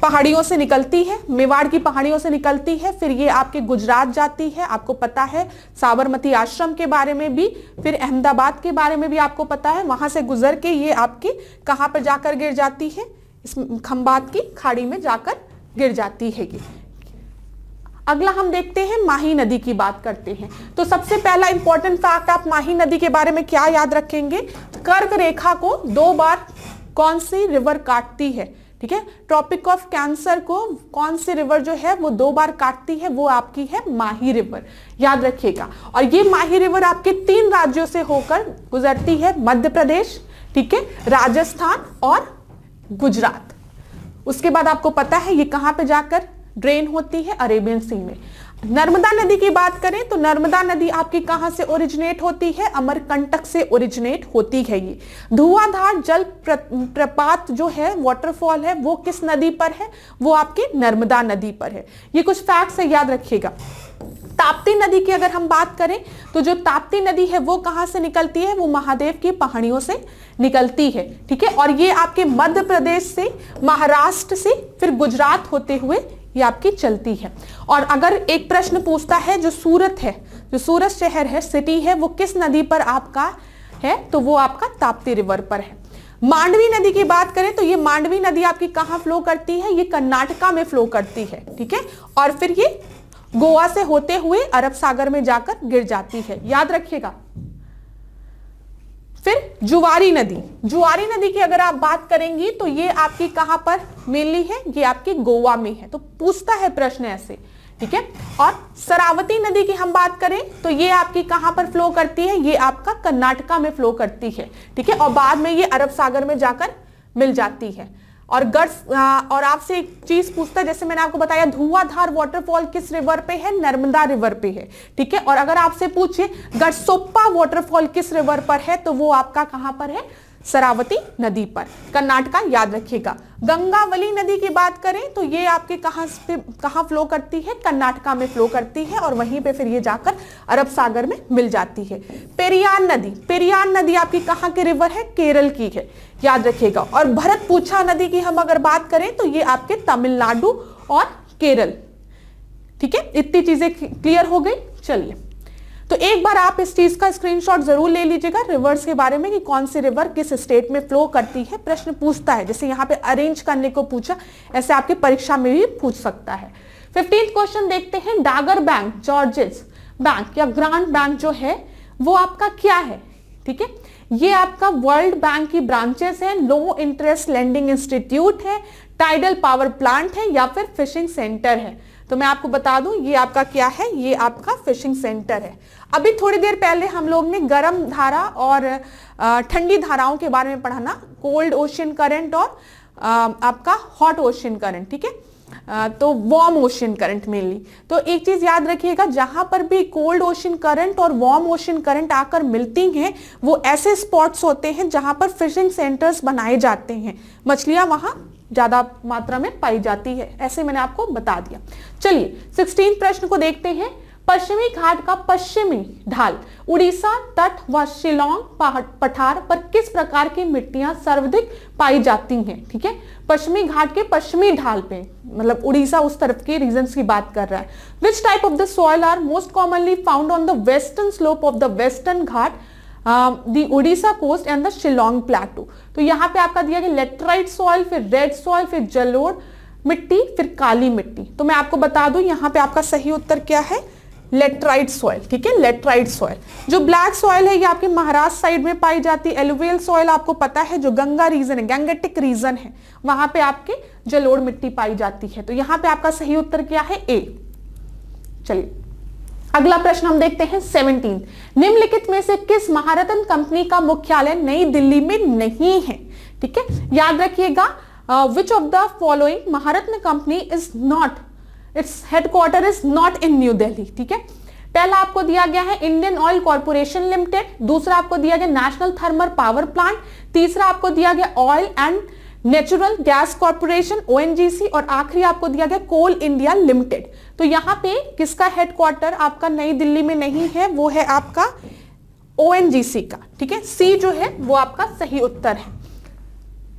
S1: पहाड़ियों से निकलती है, मेवाड़ की पहाड़ियों से निकलती है, फिर ये आपके गुजरात जाती है, आपको पता है साबरमती आश्रम के बारे में भी, फिर अहमदाबाद के बारे में भी आपको पता है, वहां से गुजर के ये आपकी कहां पर जाकर गिर जाती है, इस खंबात की खाड़ी में जाकर गिर जाती है ये। अगला हम देखते हैं माही नदी की बात करते हैं। तो सबसे पहला इंपॉर्टेंट फैक्ट आप माही नदी के बारे में क्या याद रखेंगे, कर्क रेखा को 2 बार कौन सी रिवर काटती है, ठीक है। ट्रॉपिक ऑफ कैंसर को कौन सी रिवर जो है वो 2 बार काटती है, वो आपकी है माही रिवर, याद रखिएगा। और ये माही रिवर आपके 3 राज्यों से होकर गुजरती है, मध्य प्रदेश, ठीक है, राजस्थान और गुजरात। उसके बाद आपको पता है ये कहां पे जाकर ड्रेन होती है, अरेबियन सी में। नर्मदा नदी की बात करें तो नर्मदा नदी आपकी कहां से ओरिजिनेट होती है, अमरकंटक से ओरिजिनेट होती है। ये धुआंधार जल प्रपात जो है, वाटरफॉल है, वो किस नदी पर है, वो आपकी नर्मदा नदी पर है। ये कुछ फैक्ट्स है, याद रखिएगा। ताप्ती नदी की अगर हम बात करें तो जो ताप्ती नदी है वो कहां से निकलती है, वो महादेव की पहाड़ियों से निकलती है, ठीक है। और ये आपके मध्य प्रदेश से, महाराष्ट्र से, फिर गुजरात होते हुए ये आपकी चलती है। और अगर एक प्रश्न पूछता है जो सूरत है, जो सूरत शहर है, सिटी है, वो किस नदी पर आपका है, तो वो आपका ताप्ती रिवर पर है। मांडवी नदी की बात करें तो ये मांडवी नदी आपकी कहां फ्लो करती है, ये कर्नाटका में फ्लो करती है, ठीक है। और फिर ये गोवा से होते हुए अरब सागर में जाकर गिर जाती है, याद रखिएगा। फिर जुआरी नदी की अगर आप बात करेंगी तो ये आपकी कहां पर मेनली है, ये आपकी गोवा में है, तो पूछता है प्रश्न ऐसे, ठीक है। और शरावती नदी की हम बात करें तो ये आपकी कहां पर फ्लो करती है, ये आपका कर्नाटका में फ्लो करती है, ठीक है। और बाद में ये अरब सागर में जाकर मिल जाती है। और और आपसे एक चीज पूछता है, जैसे मैंने आपको बताया धुआंधार वाटरफॉल किस रिवर पे है, नर्मदा रिवर पे है, ठीक है। और अगर आपसे पूछे गढ़सोप्पा वाटरफॉल किस रिवर पर है, तो वो आपका कहां पर है, शरावती नदी पर, कर्नाटका, याद रखिएगा। गंगावली नदी की बात करें तो ये आपके कहां फ्लो करती है, कर्नाटका में फ्लो करती है और वहीं पे फिर ये जाकर अरब सागर में मिल जाती है। पेरियार नदी आपकी कहां की रिवर है, केरल की है, याद रखिएगा। और भरतपुछा नदी की हम अगर बात करें तो ये आपके तमिलनाडु और केरल, ठीक है। इतनी चीजें क्लियर हो गई। चलिए, तो एक बार आप इस चीज का स्क्रीनशॉट जरूर ले लीजिएगा रिवर्स के बारे में कि कौन सी रिवर किस स्टेट में फ्लो करती है। प्रश्न पूछता है, जैसे यहाँ पे अरेंज करने को पूछा, ऐसे आपकी परीक्षा में भी पूछ सकता है। 15th क्वेश्चन देखते हैं। डागर बैंक, जॉर्जेस बैंक या ग्रांट बैंक जो है वो आपका क्या है, ठीक है। ये आपका वर्ल्ड बैंक की ब्रांचेस है, लो इंटरेस्ट लेंडिंग इंस्टीट्यूट है, टाइडल पावर प्लांट है या फिर फिशिंग सेंटर है। तो मैं आपको बता दूं ये आपका क्या है, ये आपका फिशिंग सेंटर है। अभी थोड़ी देर पहले हम लोग ने गर्म धारा और ठंडी धाराओं के बारे में पढ़ा ना, कोल्ड ओशन करंट और आपका हॉट ओशन करंट, ठीक है, तो वार्म ओशन करंट मेनली। तो एक चीज याद रखिएगा, जहां पर भी कोल्ड ओशन करंट और वार्म ओशन करंट आकर मिलती हैं वो ऐसे स्पॉट्स होते हैं जहां पर फिशिंग सेंटर्स बनाए जाते हैं, मछलियां वहां ज्यादा मात्रा में पाई जाती है, ऐसे मैंने आपको बता दिया। चलिए 16 प्रश्न को देखते हैं। पश्चिमी घाट का पश्चिमी ढाल, उड़ीसा तट व शिलोंग पठार पर किस प्रकार की मिट्टियां सर्वाधिक पाई जाती हैं, ठीक है। पश्चिमी घाट के पश्चिमी ढाल पे, मतलब उड़ीसा उस तरफ के रीजन्स की बात कर रहा है। Which type of the soil are most commonly found on the western slope of the western Ghat, the Orissa coast and the Shillong plateau. तो यहाँ पे आपका दिया गया लेटराइट सॉइल, फिर रेड सॉइल, फिर जलोढ़ मिट्टी, फिर काली मिट्टी। तो मैं आपको बता दूं यहाँ पे आपका सही उत्तर क्या है, लेटराइट सॉइल, ठीक है, लेटराइट सॉइल। जो ब्लैक सॉइल है ये आपके महाराष्ट्र साइड में पाई जाती है। एलुवियल सॉइल आपको पता है जो गंगा रीजन है, गैंगेटिक रीजन है, वहां पे आपके जलोढ़ मिट्टी पाई जाती है। तो यहाँ पे आपका सही उत्तर क्या है, ए। चलिए अगला प्रश्न हम देखते हैं 17। निम्नलिखित में से किस महारत्न कंपनी का मुख्यालय नई दिल्ली में नहीं है, ठीक है। याद रखिएगा, विच of the following Maharatna company is not, its headquarter is not in new Delhi, ठीक है। पहला आपको दिया गया है इंडियन ऑयल कॉर्पोरेशन लिमिटेड, दूसरा आपको दिया गया नेशनल थर्मल पावर प्लांट, तीसरा आपको दिया गया oil and natural gas corporation ONGC और आखिरी आपको दिया गया कोल इंडिया लिमिटेड। तो यहां पे किसका हेडक्वार्टर आपका नई दिल्ली में नहीं है, वो है आपका ONGC का, ठीक है। सी जो है वो आपका सही उत्तर है,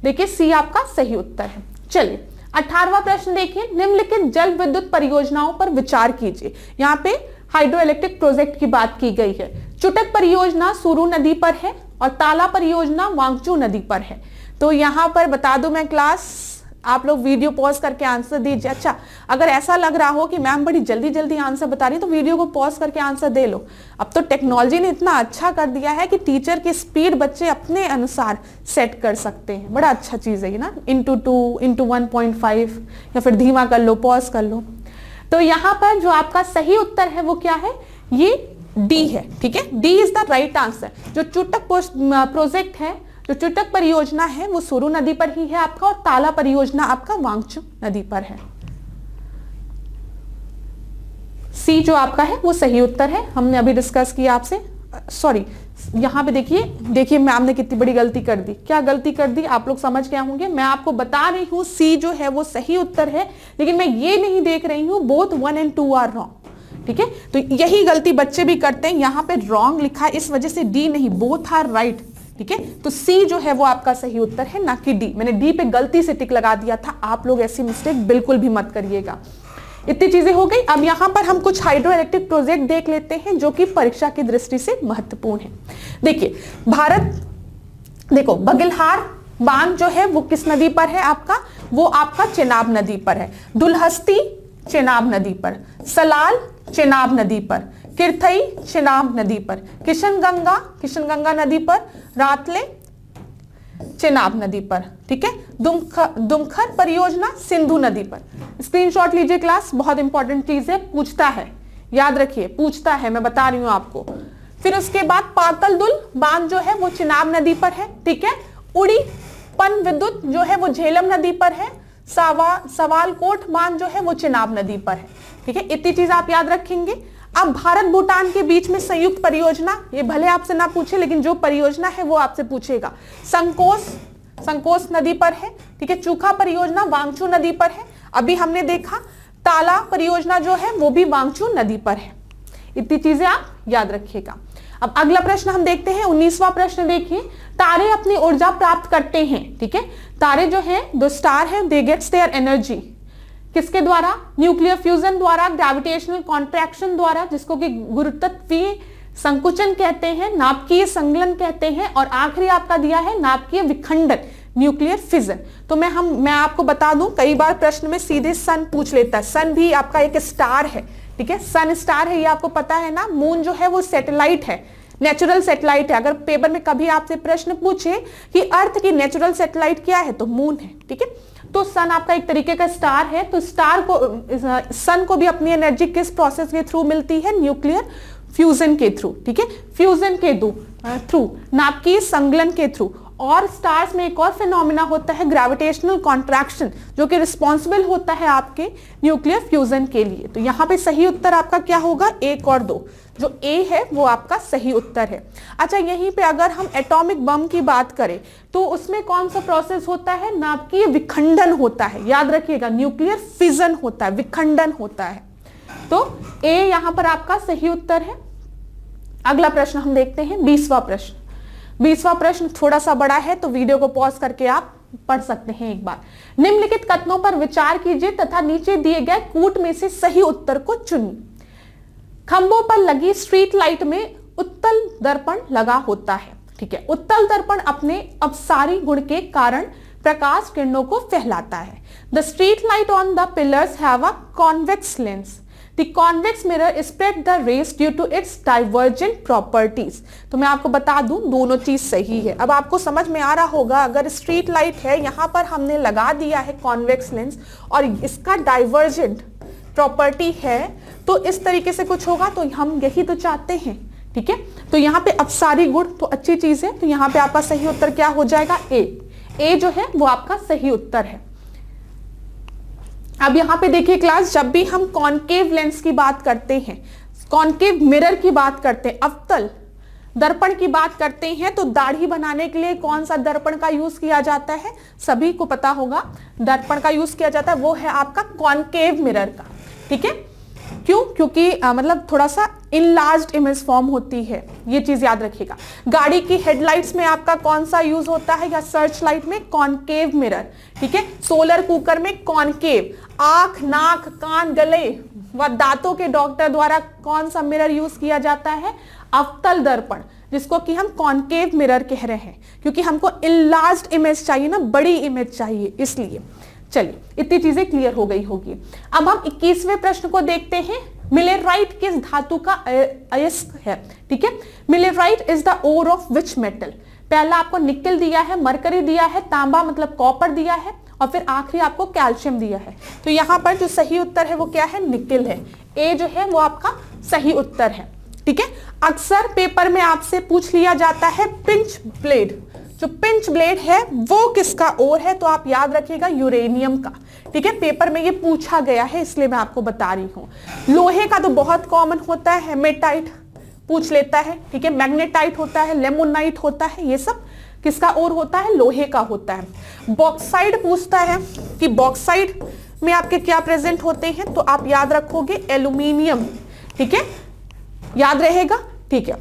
S1: देखिए सी आपका सही उत्तर है। चलिए 18वां प्रश्न देखिए। निम्नलिखित जल विद्युत परियोजनाओं पर विचार कीजिए। यहाँ पे हाइड्रो इलेक्ट्रिक प्रोजेक्ट की बात की गई है। चुटक परियोजना सुरू नदी पर है और ताला परियोजना वांगचू नदी पर है। तो यहां पर बता दूं मैं क्लास, आप लोग वीडियो पॉज करके आंसर दीजिए। अच्छा, अगर ऐसा लग रहा हो कि मैम बड़ी जल्दी जल्दी आंसर बता रही है तो वीडियो को पॉज करके आंसर दे लो। अब तो टेक्नोलॉजी ने इतना अच्छा कर दिया है कि टीचर की स्पीड बच्चे अपने अनुसार सेट कर सकते हैं, बड़ा अच्छा चीज है ये ना, *2 *1.5 या फिर धीमा कर लो, पॉज कर लो। तो यहाँ पर जो आपका सही उत्तर है वो क्या है, ये डी है, ठीक है। D is the right answer. जो चुटक प्रोजेक्ट है, जो चुटक परियोजना है वो सुरू नदी पर ही है आपका, और ताला परियोजना आपका वांगचू नदी पर है। सी जो आपका है वो सही उत्तर है, हमने अभी डिस्कस किया आपसे। सॉरी, यहां पे देखिए मैम ने कितनी बड़ी गलती कर दी। क्या गलती कर दी आप लोग समझ गए होंगे। मैं आपको बता रही हूं सी जो है वो सही उत्तर है, लेकिन मैं ये नहीं देख रही हूं बोथ 1 and 2 आर रॉन्ग, ठीक है। तो यही गलती बच्चे भी करते हैं, यहां पे रॉन्ग लिखा है इस वजह से डी नहीं, बोथ आर राइट, ठीक है। तो सी जो है वो आपका सही उत्तर है, ना कि डी। मैंने डी पे गलती से टिक लगा दिया था, आप लोग ऐसी मिस्टेक बिल्कुल भी मत करिएगा। इतनी चीजें हो गई। अब यहां पर हम कुछ हाइड्रो इलेक्ट्रिक प्रोजेक्ट देख लेते हैं जो कि परीक्षा की दृष्टि से महत्वपूर्ण है। देखिए देखो बगिलहार बांध जो है वो किस नदी पर है आपका, वो आपका चेनाब नदी पर है। दुलहस्ती चेनाब नदी पर, सलाल चेनाब नदी पर, किरथई चेनाब नदी पर, किशनगंगा नदी पर, रातले चेनाब नदी पर, ठीक है। दुमखर परियोजना सिंधु नदी पर। स्क्रीनशॉट लीजिए क्लास, बहुत इंपॉर्टेंट चीज है, पूछता है, याद रखिए पूछता है, मैं बता रही हूं आपको। फिर उसके बाद पातलदुल बांध जो है वो चेनाब नदी पर है, ठीक है। उड़ी पन विद्युत जो है वो झेलम नदी पर है, सवालकोट मान जो है वो चिनाब नदी पर है। ठीक है, इतनी चीज आप याद रखेंगे। अब भारत भूटान के बीच में संयुक्त परियोजना, ये भले आपसे ना पूछे लेकिन जो परियोजना है वो आपसे पूछेगा। संकोस नदी पर है। ठीक है, चूखा परियोजना वांगचू नदी पर है। अभी हमने देखा ताला परियोजना जो है वो भी वांगचू नदी पर है। इतनी चीजें आप याद रखिएगा। अब अगला प्रश्न हम देखते हैं, 19वां प्रश्न देखिए। तारे अपनी ऊर्जा प्राप्त करते हैं। ठीक है, तारे जो है, दो स्टार है, दे गेट्स देयर एनर्जी किसके द्वारा? न्यूक्लियर फ्यूजन द्वारा, ग्रेविटेशनल कॉन्ट्रैक्शन द्वारा, जिसको कि गुरुत्वीय संकुचन कहते हैं, नाभिकीय संगलन कहते हैं, और आखिरी आपका दिया है नाभिकीय विखंडन, न्यूक्लियर फिजन। तो मैं आपको बता दूं, कई बार प्रश्न में सीधे सन पूछ लेता है। सन भी आपका एक स्टार है। ठीक है, सन स्टार है, ये आपको पता है ना। मून जो है वो सैटेलाइट है, नेचुरल सैटेलाइट है। अगर पेपर में कभी आपसे प्रश्न पूछे कि अर्थ की नेचुरल सैटेलाइट क्या है, तो मून है। ठीक है, तो सन आपका एक तरीके का स्टार है। तो स्टार को, सन को भी अपनी एनर्जी किस प्रोसेस के थ्रू मिलती है? न्यूक्लियर फ्यूजन के थ्रू। ठीक है, फ्यूजन के थ्रू, नाभिकीय संगलन के थ्रू। और स्टार्स में एक और फिनोमिना होता है ग्रेविटेशनल कॉन्ट्रैक्शन, जो कि रिस्पॉन्सिबल होता है आपके न्यूक्लियर फ्यूजन के लिए। तो यहाँ पे सही उत्तर आपका क्या होगा? 1 और 2। जो ए है वो आपका सही उत्तर है। अच्छा, यहीं पे अगर हम एटॉमिक बम की बात करें तो उसमें कौन सा प्रोसेस होता है? नाभिकीय विखंडन होता है। याद रखिएगा, न्यूक्लियर फिजन होता है, विखंडन होता है। तो ए यहां पर आपका सही उत्तर है। अगला प्रश्न हम देखते हैं, 20वां प्रश्न। 20वां प्रश्न थोड़ा सा बड़ा है, तो वीडियो को पॉज करके आप पढ़ सकते हैं एक बार। निम्नलिखित कथनों पर विचार कीजिए तथा नीचे दिए गए कूट में से सही उत्तर को चुनिए। खंभों पर लगी स्ट्रीट लाइट में उत्तल दर्पण लगा होता है। ठीक है, उत्तल दर्पण अपने अपसारी गुण के कारण प्रकाश किरणों को फैलाता है। The street light on the pillars have a convex lens. The convex mirror spread the rays due to its divergent properties। तो मैं आपको बता दूं, दोनों चीज सही है। अब आपको समझ में आ रहा होगा, अगर स्ट्रीट लाइट है, यहां पर हमने लगा दिया है कॉन्वेक्स लेंस और इसका डाइवर्जेंट प्रॉपर्टी है, तो इस तरीके से कुछ होगा। तो हम यही तो चाहते हैं। ठीक है, तो यहाँ पे अपसारी गुण तो अच्छी चीज है। तो यहाँ पे आपका सही उत्तर क्या हो जाएगा? ए जो है वो आपका सही उत्तर है। अब यहाँ पे देखिए क्लास, जब भी हम कॉन्केव लेंस की बात करते हैं, कॉन्केव मिरर की बात करते हैं, अवतल दर्पण की बात करते हैं, तो दाढ़ी बनाने के लिए कौन सा दर्पण का यूज किया जाता है? सभी को पता होगा, दर्पण का यूज किया जाता है, वो है आपका कॉन्केव मिरर का। ठीक है, क्यों? क्योंकि मतलब थोड़ा सा इनलार्ज्ड इमेज फॉर्म होती है, ये चीज याद रखिएगा। गाड़ी की हेडलाइट्स में आपका कौन सा यूज होता है, या सर्च लाइट में? Concave mirror. ठीक है, सोलर कुकर में कॉन्केव। आंख, नाक, कान, गले व दांतों के डॉक्टर द्वारा कौन सा मिरर यूज किया जाता है? अवतल दर्पण, जिसको कि हम कॉन्केव मिरर कह रहे हैं, क्योंकि हमको इनलार्ज्ड इमेज चाहिए ना, बड़ी इमेज चाहिए, इसलिए। चलिए, इतनी चीजें क्लियर हो गई होगी। अब हम 21वें प्रश्न को देखते हैं। मिलेराइट किस धातु का अयस्क है? ठीक है, millerite is the ore of which metal? पहला आपको निकेल दिया है, मरकरी दिया है, तांबा मतलब कॉपर दिया है, और फिर आखिरी आपको कैल्शियम दिया है। तो यहाँ पर जो सही उत्तर है वो क्या है? निकेल है। ए जो है वो आपका सही उत्तर है। ठीक है, अक्सर पेपर में आपसे पूछ लिया जाता है पिंच ब्लेड। जो पिंच ब्लेड है वो किसका ओर है? तो आप याद रखिएगा, यूरेनियम का। ठीक है, पेपर में ये पूछा गया है, इसलिए मैं आपको बता रही हूँ। लोहे का तो बहुत कॉमन होता है, हेमेटाइट पूछ लेता है। ठीक है, मैग्नेटाइट होता है, लेमोनाइट होता है, ये सब किसका ओर होता है? लोहे का होता है। बॉक्साइड पूछता है कि बॉक्साइड में आपके क्या प्रेजेंट होते हैं, तो आप याद रखोगे एल्यूमिनियम। ठीक है, याद रहेगा। ठीक है,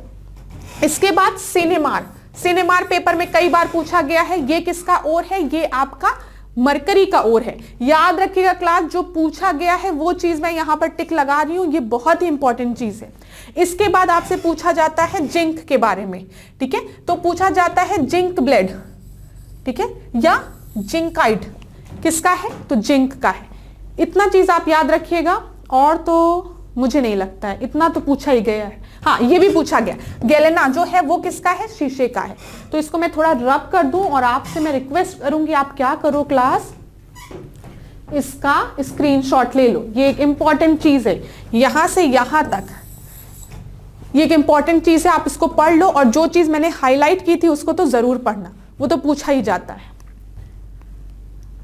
S1: इसके बाद सिनेमार। सिनेमार पेपर में कई बार पूछा गया है, ये किसका ओर है? ये आपका मरकरी का ओर है। याद रखिएगा क्लास, जो पूछा गया है वो चीज मैं यहां पर टिक लगा रही हूं, ये बहुत ही इंपॉर्टेंट चीज है। इसके बाद आपसे पूछा जाता है जिंक के बारे में। ठीक है, तो पूछा जाता है जिंक ब्लेड, ठीक है, या जिंकाइट किसका है? तो जिंक का है। इतना चीज आप याद रखिएगा, और तो मुझे नहीं लगता है, इतना तो पूछा ही गया है। हाँ, ये भी पूछा गया, गैलेना जो है वो किसका है? शीशे का है। तो इसको मैं थोड़ा रब कर दूं, और आपसे मैं रिक्वेस्ट करूंगी आप क्या करो क्लास, इसका स्क्रीनशॉट ले लो। ये एक इंपॉर्टेंट चीज है, यहां से यहां तक ये एक इंपॉर्टेंट चीज है, आप इसको पढ़ लो। और जो चीज मैंने हाईलाइट की थी उसको तो जरूर पढ़ना, वो तो पूछा ही जाता है।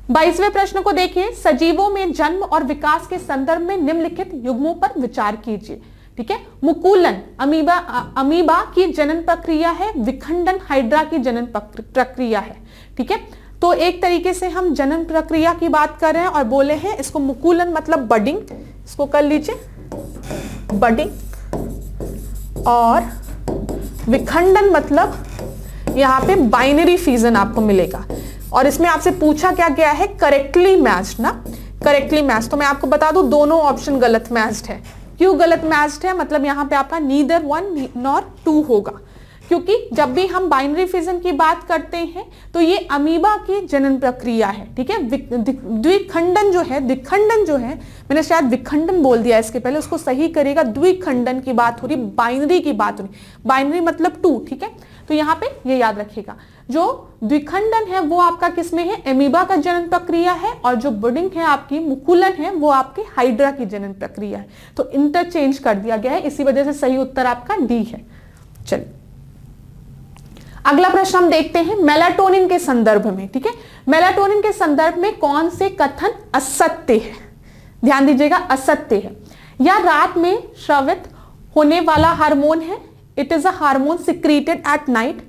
S1: 22वें प्रश्न को देखिए, सजीवों में जन्म और विकास के संदर्भ में निम्नलिखित युग्मों पर विचार कीजिए। ठीक है, मुकुलन अमीबा की जनन प्रक्रिया है, विखंडन हाइड्रा की जनन प्रक्रिया है। ठीक है, तो एक तरीके से हम जनन प्रक्रिया की बात कर रहे हैं और बोले हैं इसको मुकुलन मतलब बडिंग, इसको कर लीजिए बडिंग, और विखंडन मतलब यहां पे बाइनरी फ्यूजन आपको मिलेगा। और इसमें आपसे पूछा क्या गया है, करेक्टली मैच्ड ना, करेक्टली मैच्ड। तो मैं आपको बता दूं दोनों ऑप्शन गलत मैच्ड है। क्यों गलत मैच्ड है, मतलब यहां पे आपका नीदर 1 नॉर 2 होगा, क्योंकि जब भी हम बाइनरी फिजन की बात करते हैं तो ये अमीबा की जनन प्रक्रिया है। ठीक है, द्विखंडन जो है, द्विखंडन जो है, मैंने शायद विखंडन बोल दिया इसके पहले, उसको सही करेगा, द्विखंडन की बात हो रही, बाइनरी की बात हो रही, बाइनरी मतलब 2। ठीक है, तो यहाँ पे ये याद रखिएगा, जो द्विखंडन है वो आपका किसमें है, अमीबा का जनन प्रक्रिया है, और जो बुडिंग है आपकी, मुकुलन है, वो आपके हाइड्रा की जनन प्रक्रिया है। तो इंटरचेंज कर दिया गया है, इसी वजह से सही उत्तर आपका डी है। चलिए अगला प्रश्न हम देखते हैं मेलाटोनिन के संदर्भ में। ठीक है, मेलाटोनिन के संदर्भ में कौन से कथन असत्य है, ध्यान दीजिएगा, असत्य है। या रात में स्रावित होने वाला हार्मोन है, it is a hormone secreted at night.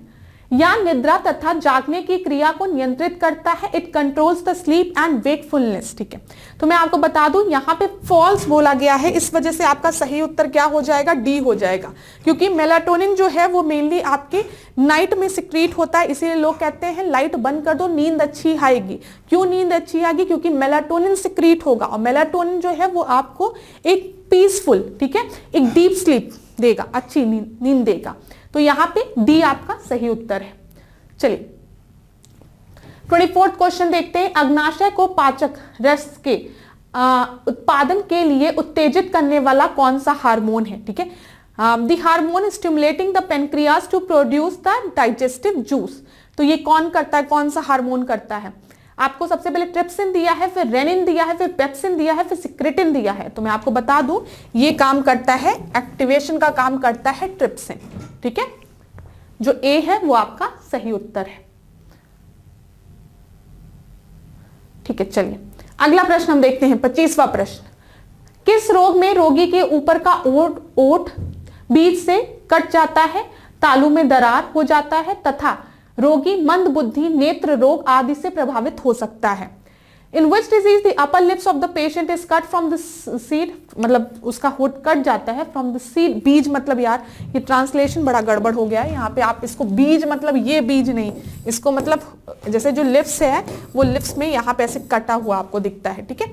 S1: या निद्रा तथा जागने की क्रिया को नियंत्रित करता है, it controls the sleep and wakefulness. ठीक है, तो मैं आपको बता दूं यहां पे फॉल्स बोला गया है, इस वजह से आपका सही उत्तर क्या हो जाएगा, डी हो जाएगा, क्योंकि मेलाटोनिन जो है वो मेनली आपके नाइट में सिक्रीट होता है, इसीलिए लोग कहते हैं लाइट बंद कर दो नींद अच्छी आएगी। क्यों नींद अच्छी आएगी, क्योंकि मेलाटोनिन सिक्रीट होगा, और मेलाटोनिन जो है वो आपको एक पीसफुल, ठीक है, एक डीप स्लीप देगा, अच्छी नींद देगा। तो यहां पे डी आपका सही उत्तर है। चलिए 24वां क्वेश्चन देखते हैं, अग्नाशय को पाचक रस के उत्पादन के लिए उत्तेजित करने वाला कौन सा हार्मोन है। ठीक है, the hormone stimulating the pancreas to produce the digestive juice. तो ये कौन करता है, कौन सा हार्मोन करता है, आपको सबसे पहले ट्रिप्सिन दिया है, फिर रेनिन दिया है, फिर पेप्सिन दिया है, फिर सिक्रेटिन दिया है। तो मैं आपको बता दूं ये काम करता है, एक्टिवेशन का काम करता है ट्रिप्सिन। ठीक है, जो ए है वो आपका सही उत्तर है। ठीक है, चलिए अगला प्रश्न हम देखते हैं 25वां प्रश्न, किस रोग में रोगी के ऊपर का ओठ बीज से कट जाता है, तालू में दरार हो जाता है तथा रोगी मंद बुद्धि, नेत्र रोग आदि से प्रभावित हो सकता है। In which disease the upper lips of the patient is cut from the seed, मतलब उसका होठ कट जाता है फ्रॉम द सीड, बीज मतलब यार ये ट्रांसलेशन बड़ा गड़बड़ हो गया है यहाँ पे, आप इसको बीज मतलब ये बीज नहीं, इसको मतलब जैसे जो लिप्स है वो लिप्स में यहाँ पे ऐसे कटा हुआ आपको दिखता है। ठीक है,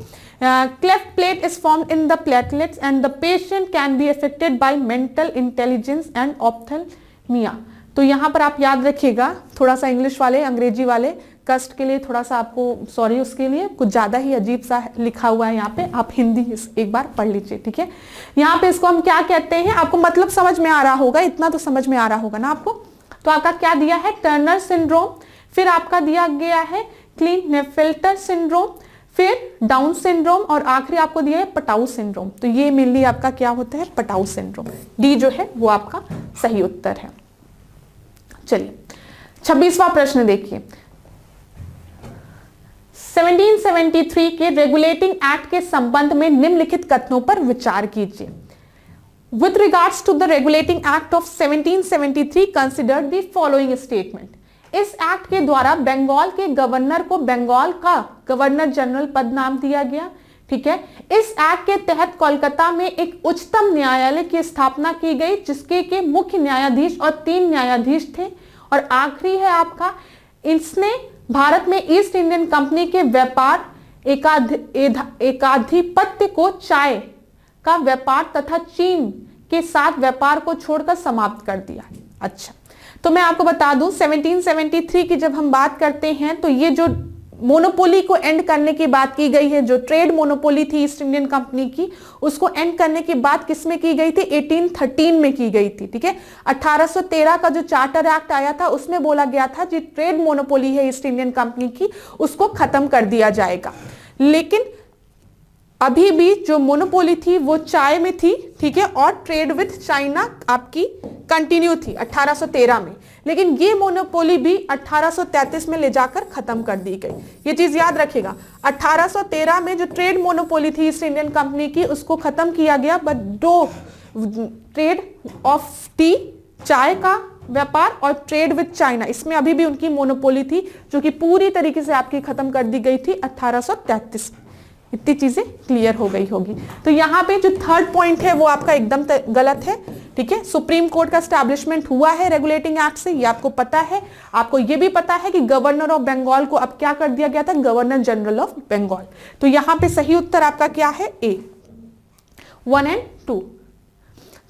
S1: cleft plate is formed in the platelets and the patient can be affected by mental intelligence and ophthalmia. तो यहाँ पर आप याद रखिएगा, थोड़ा सा इंग्लिश वाले, अंग्रेजी वाले कष्ट के लिए थोड़ा सा आपको सॉरी, उसके लिए कुछ ज्यादा ही अजीब सा लिखा हुआ है यहाँ पे, आप हिंदी एक बार पढ़ लीजिए। ठीक है, यहाँ पे इसको हम क्या कहते हैं, आपको मतलब समझ में आ रहा होगा, इतना तो समझ में आ रहा होगा ना आपको। तो आपका क्या दिया है, टर्नर सिंड्रोम, फिर आपका दिया गया है क्लीनेफेल्टर सिंड्रोम, फिर डाउन सिंड्रोम, और आखिरी आपको दिया है पटाऊ सिंड्रोम। तो ये मेनली आपका क्या होता है, पटाऊ सिंड्रोम। डी जो है वो आपका सही उत्तर है। चलिए 26वां प्रश्न देखिए, 1773 के रेगुलेटिंग एक्ट के संबंध में निम्नलिखित कथनों पर विचार कीजिए। With regards to the regulating act of 1773, consider the following statement. इस एक्ट के द्वारा बंगाल के गवर्नर को बंगाल का गवर्नर जनरल पद नाम दिया गया। ठीक है, इस एक्ट के तहत कोलकाता में एक उच्चतम न्यायालय की स्थापना की गई, जिसके के मुख्य न्यायाधीश और 3 न्यायाधीश थे। और आखिरी है आपका, इसने भारत में ईस्ट इंडियन कंपनी के व्यापार एकाधिपत्य को चाय का व्यापार तथा चीन के साथ व्यापार को छोड़कर समाप्त कर दिया। अच्छा, तो मैं आपको बता दूं 1773 की जब हम बात करते हैं तो ये जो मोनोपोली को एंड करने की बात की गई है, जो ट्रेड मोनोपोली थी ईस्ट इंडियन कंपनी की, उसको एंड करने की बात किसमें की गई थी, 1813 में की गई थी। ठीक है, 1813 का जो चार्टर एक्ट आया था उसमें बोला गया था जो ट्रेड मोनोपोली है ईस्ट इंडियन कंपनी की उसको खत्म कर दिया जाएगा। लेकिन अभी भी जो मोनोपोली थी वो चाय में थी। ठीक है, और ट्रेड विथ चाइना आपकी कंटिन्यू थी 1813 में। लेकिन ये मोनोपोली भी 1833 में ले जाकर खत्म कर दी गई। ये चीज याद रखिएगा, 1813 में जो ट्रेड मोनोपोली थी ईस्ट इंडियन कंपनी की, उसको खत्म किया गया, बट दो ट्रेड ऑफ टी, चाय का व्यापार, और ट्रेड विद चाइना, इसमें अभी भी उनकी मोनोपोली थी, जो कि पूरी तरीके से आपकी खत्म कर दी गई थी 1833। इतनी चीजें क्लियर हो गई होगी। तो यहाँ पे जो थर्ड पॉइंट है वो आपका एकदम गलत है, ठीक है। सुप्रीम कोर्ट का स्टैब्लिशमेंट हुआ है रेगुलेटिंग एक्ट से, ये आपको पता है। आपको ये भी पता है कि गवर्नर ऑफ बंगाल को अब क्या कर दिया गया था, गवर्नर जनरल ऑफ बंगाल। तो यहाँ पे सही उत्तर आपका क्या है, ए, 1 और 2।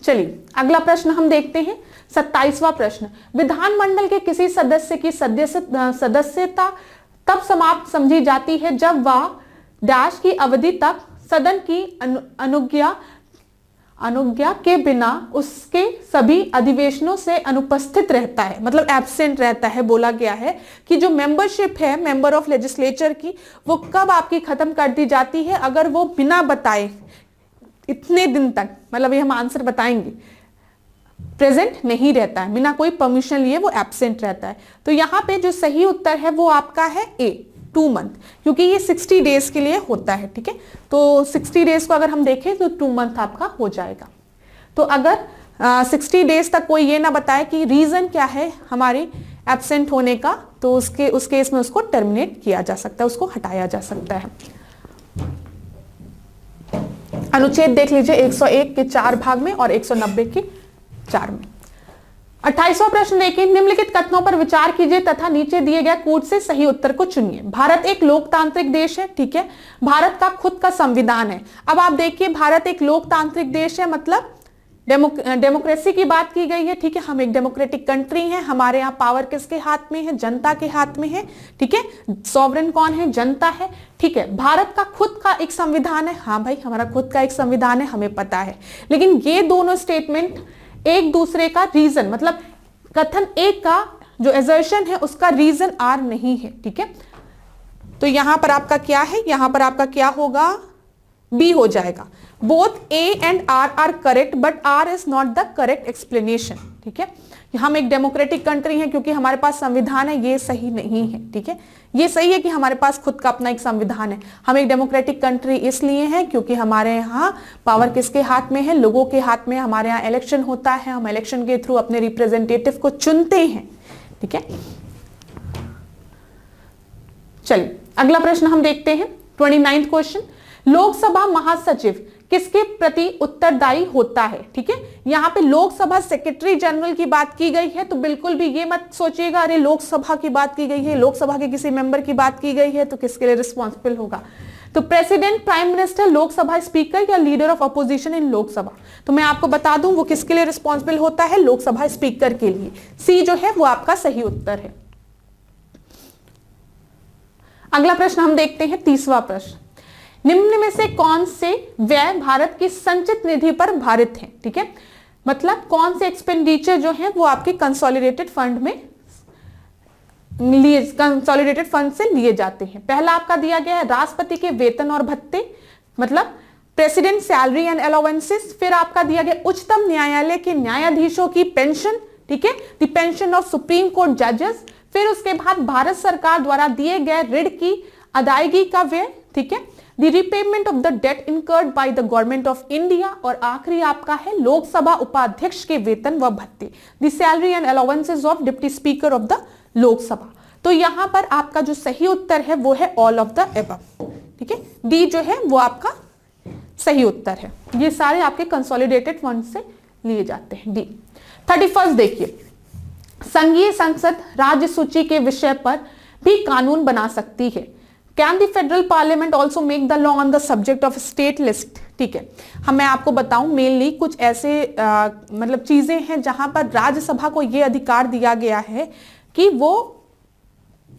S1: चलिए अगला प्रश्न हम देखते हैं, 27वां प्रश्न। विधानमंडल के किसी सदस्य की सदस्यता तब समाप्त समझी जाती है जब वह डैश की अवधि तक सदन की अनुज्ञा के बिना उसके सभी अधिवेशनों से अनुपस्थित रहता है, मतलब एब्सेंट रहता है। बोला गया है कि जो मेंबरशिप है मेंबर ऑफ लेजिस्लेचर की, वो कब आपकी खत्म कर दी जाती है, अगर वो बिना बताए इतने दिन तक, मतलब ये हम आंसर बताएंगे, प्रेजेंट नहीं रहता है, बिना कोई परमिशन लिए वो एब्सेंट रहता है। तो यहाँ पे जो सही उत्तर है वो आपका है ए, 2 मंथ, क्योंकि ये 60 डेज के लिए होता है, ठीक है। तो 60 डेज को अगर हम देखें तो 2 मंथ आपका हो जाएगा। तो अगर 60 डेज तक कोई ये ना बताए कि रीजन क्या है हमारे एब्सेंट होने का, तो उस केस में उसको टर्मिनेट किया जा सकता है, उसको हटाया जा सकता है। अनुच्छेद देख लीजिए 101 के 4 भाग में और 190 के 4 में। 28वां प्रश्न देखिए, निम्नलिखित कथनों पर विचार कीजिए तथा नीचे दिए गए कूट से सही उत्तर को चुनिए। भारत एक लोकतांत्रिक देश है, ठीक है। भारत का खुद का संविधान है। अब आप देखिए भारत एक लोकतांत्रिक देश है, मतलब डेमोक्रेसी की बात की गई है, ठीक है। हम एक डेमोक्रेटिक कंट्री हैं, हमारे यहाँ पावर किसके हाथ में है, जनता के हाथ में है, ठीक है। सॉवरेन कौन है, जनता है, ठीक है। भारत का खुद का एक संविधान है, हाँ भाई हमारा खुद का एक संविधान है, हमें पता है। लेकिन ये दोनों स्टेटमेंट एक दूसरे का रीजन, मतलब कथन एक का जो एजर्शन है उसका रीजन आर नहीं है, ठीक है। तो यहां पर आपका क्या है, यहां पर आपका क्या होगा, बी हो जाएगा। Both A and R are correct, but R is not the correct explanation, ठीक है। हम एक डेमोक्रेटिक कंट्री हैं क्योंकि हमारे पास संविधान है, ये सही नहीं है, ठीक है। ये सही है कि हमारे पास खुद का अपना एक संविधान है। हम एक डेमोक्रेटिक कंट्री इसलिए हैं क्योंकि हमारे यहाँ पावर किसके हाथ में है, लोगों के हाथ में। हमारे यहाँ इलेक्शन होता है, हम इलेक्शन के थ्रू अपने रिप्रेजेंटेटिव को चुनते हैं, ठीक है। चलिए अगला प्रश्न हम देखते हैं, 29वां क्वेश्चन। लोकसभा महासचिव किसके प्रति उत्तरदायी होता है, ठीक है। यहां पे लोकसभा सेक्रेटरी जनरल की बात की गई है, तो बिल्कुल भी ये मत सोचिएगा अरे लोकसभा की बात की गई है, लोकसभा के किसी मेंबर की बात की गई है तो किसके लिए रिस्पॉन्सिबल होगा। तो president, prime minister, Lok Sabha speaker या leader of opposition in Lok Sabha. तो मैं आपको बता दूं वो किसके लिए रिस्पॉन्सिबल होता है, लोकसभा स्पीकर के लिए। सी जो है वो आपका सही उत्तर है। अगला प्रश्न हम देखते हैं, 30वां प्रश्न। निम्न में से कौन से व्यय भारत की संचित निधि पर भारित हैं, ठीक है। मतलब कौन से एक्सपेंडिचर जो हैं वो आपके कंसोलिडेटेड फंड में कंसोलिडेटेड फंड से लिए जाते हैं। पहला आपका दिया गया है राष्ट्रपति के वेतन और भत्ते, मतलब प्रेसिडेंट सैलरी एंड अलाउंसेस। फिर आपका दिया गया उच्चतम न्यायालय के न्यायाधीशों की पेंशन, ठीक है, the pension of supreme court जजेस। फिर उसके बाद भारत सरकार द्वारा दिए गए ऋण की अदायगी का व्यय, ठीक है, the repayment of the debt incurred by the government of India. और आखिरी आपका है लोकसभा उपाध्यक्ष के वेतन व भत्ते, the salary and allowances of deputy speaker of the Lok Sabha. तो यहां पर आपका जो सही उत्तर है वो है ऑल ऑफ द एबव, ठीक है। डी जो है वो आपका सही उत्तर है। ये सारे आपके कंसोलिडेटेड फंड से लिए जाते हैं, डी। 31 देखिए, संघीय संसद राज्य सूची के विषय पर भी कानून बना सकती है। Can the federal parliament also make the law on the subject of state list, ठीक है। मैं आपको बताऊं मेनली कुछ ऐसे मतलब चीजें हैं जहां पर राज्यसभा को यह अधिकार दिया गया है कि वो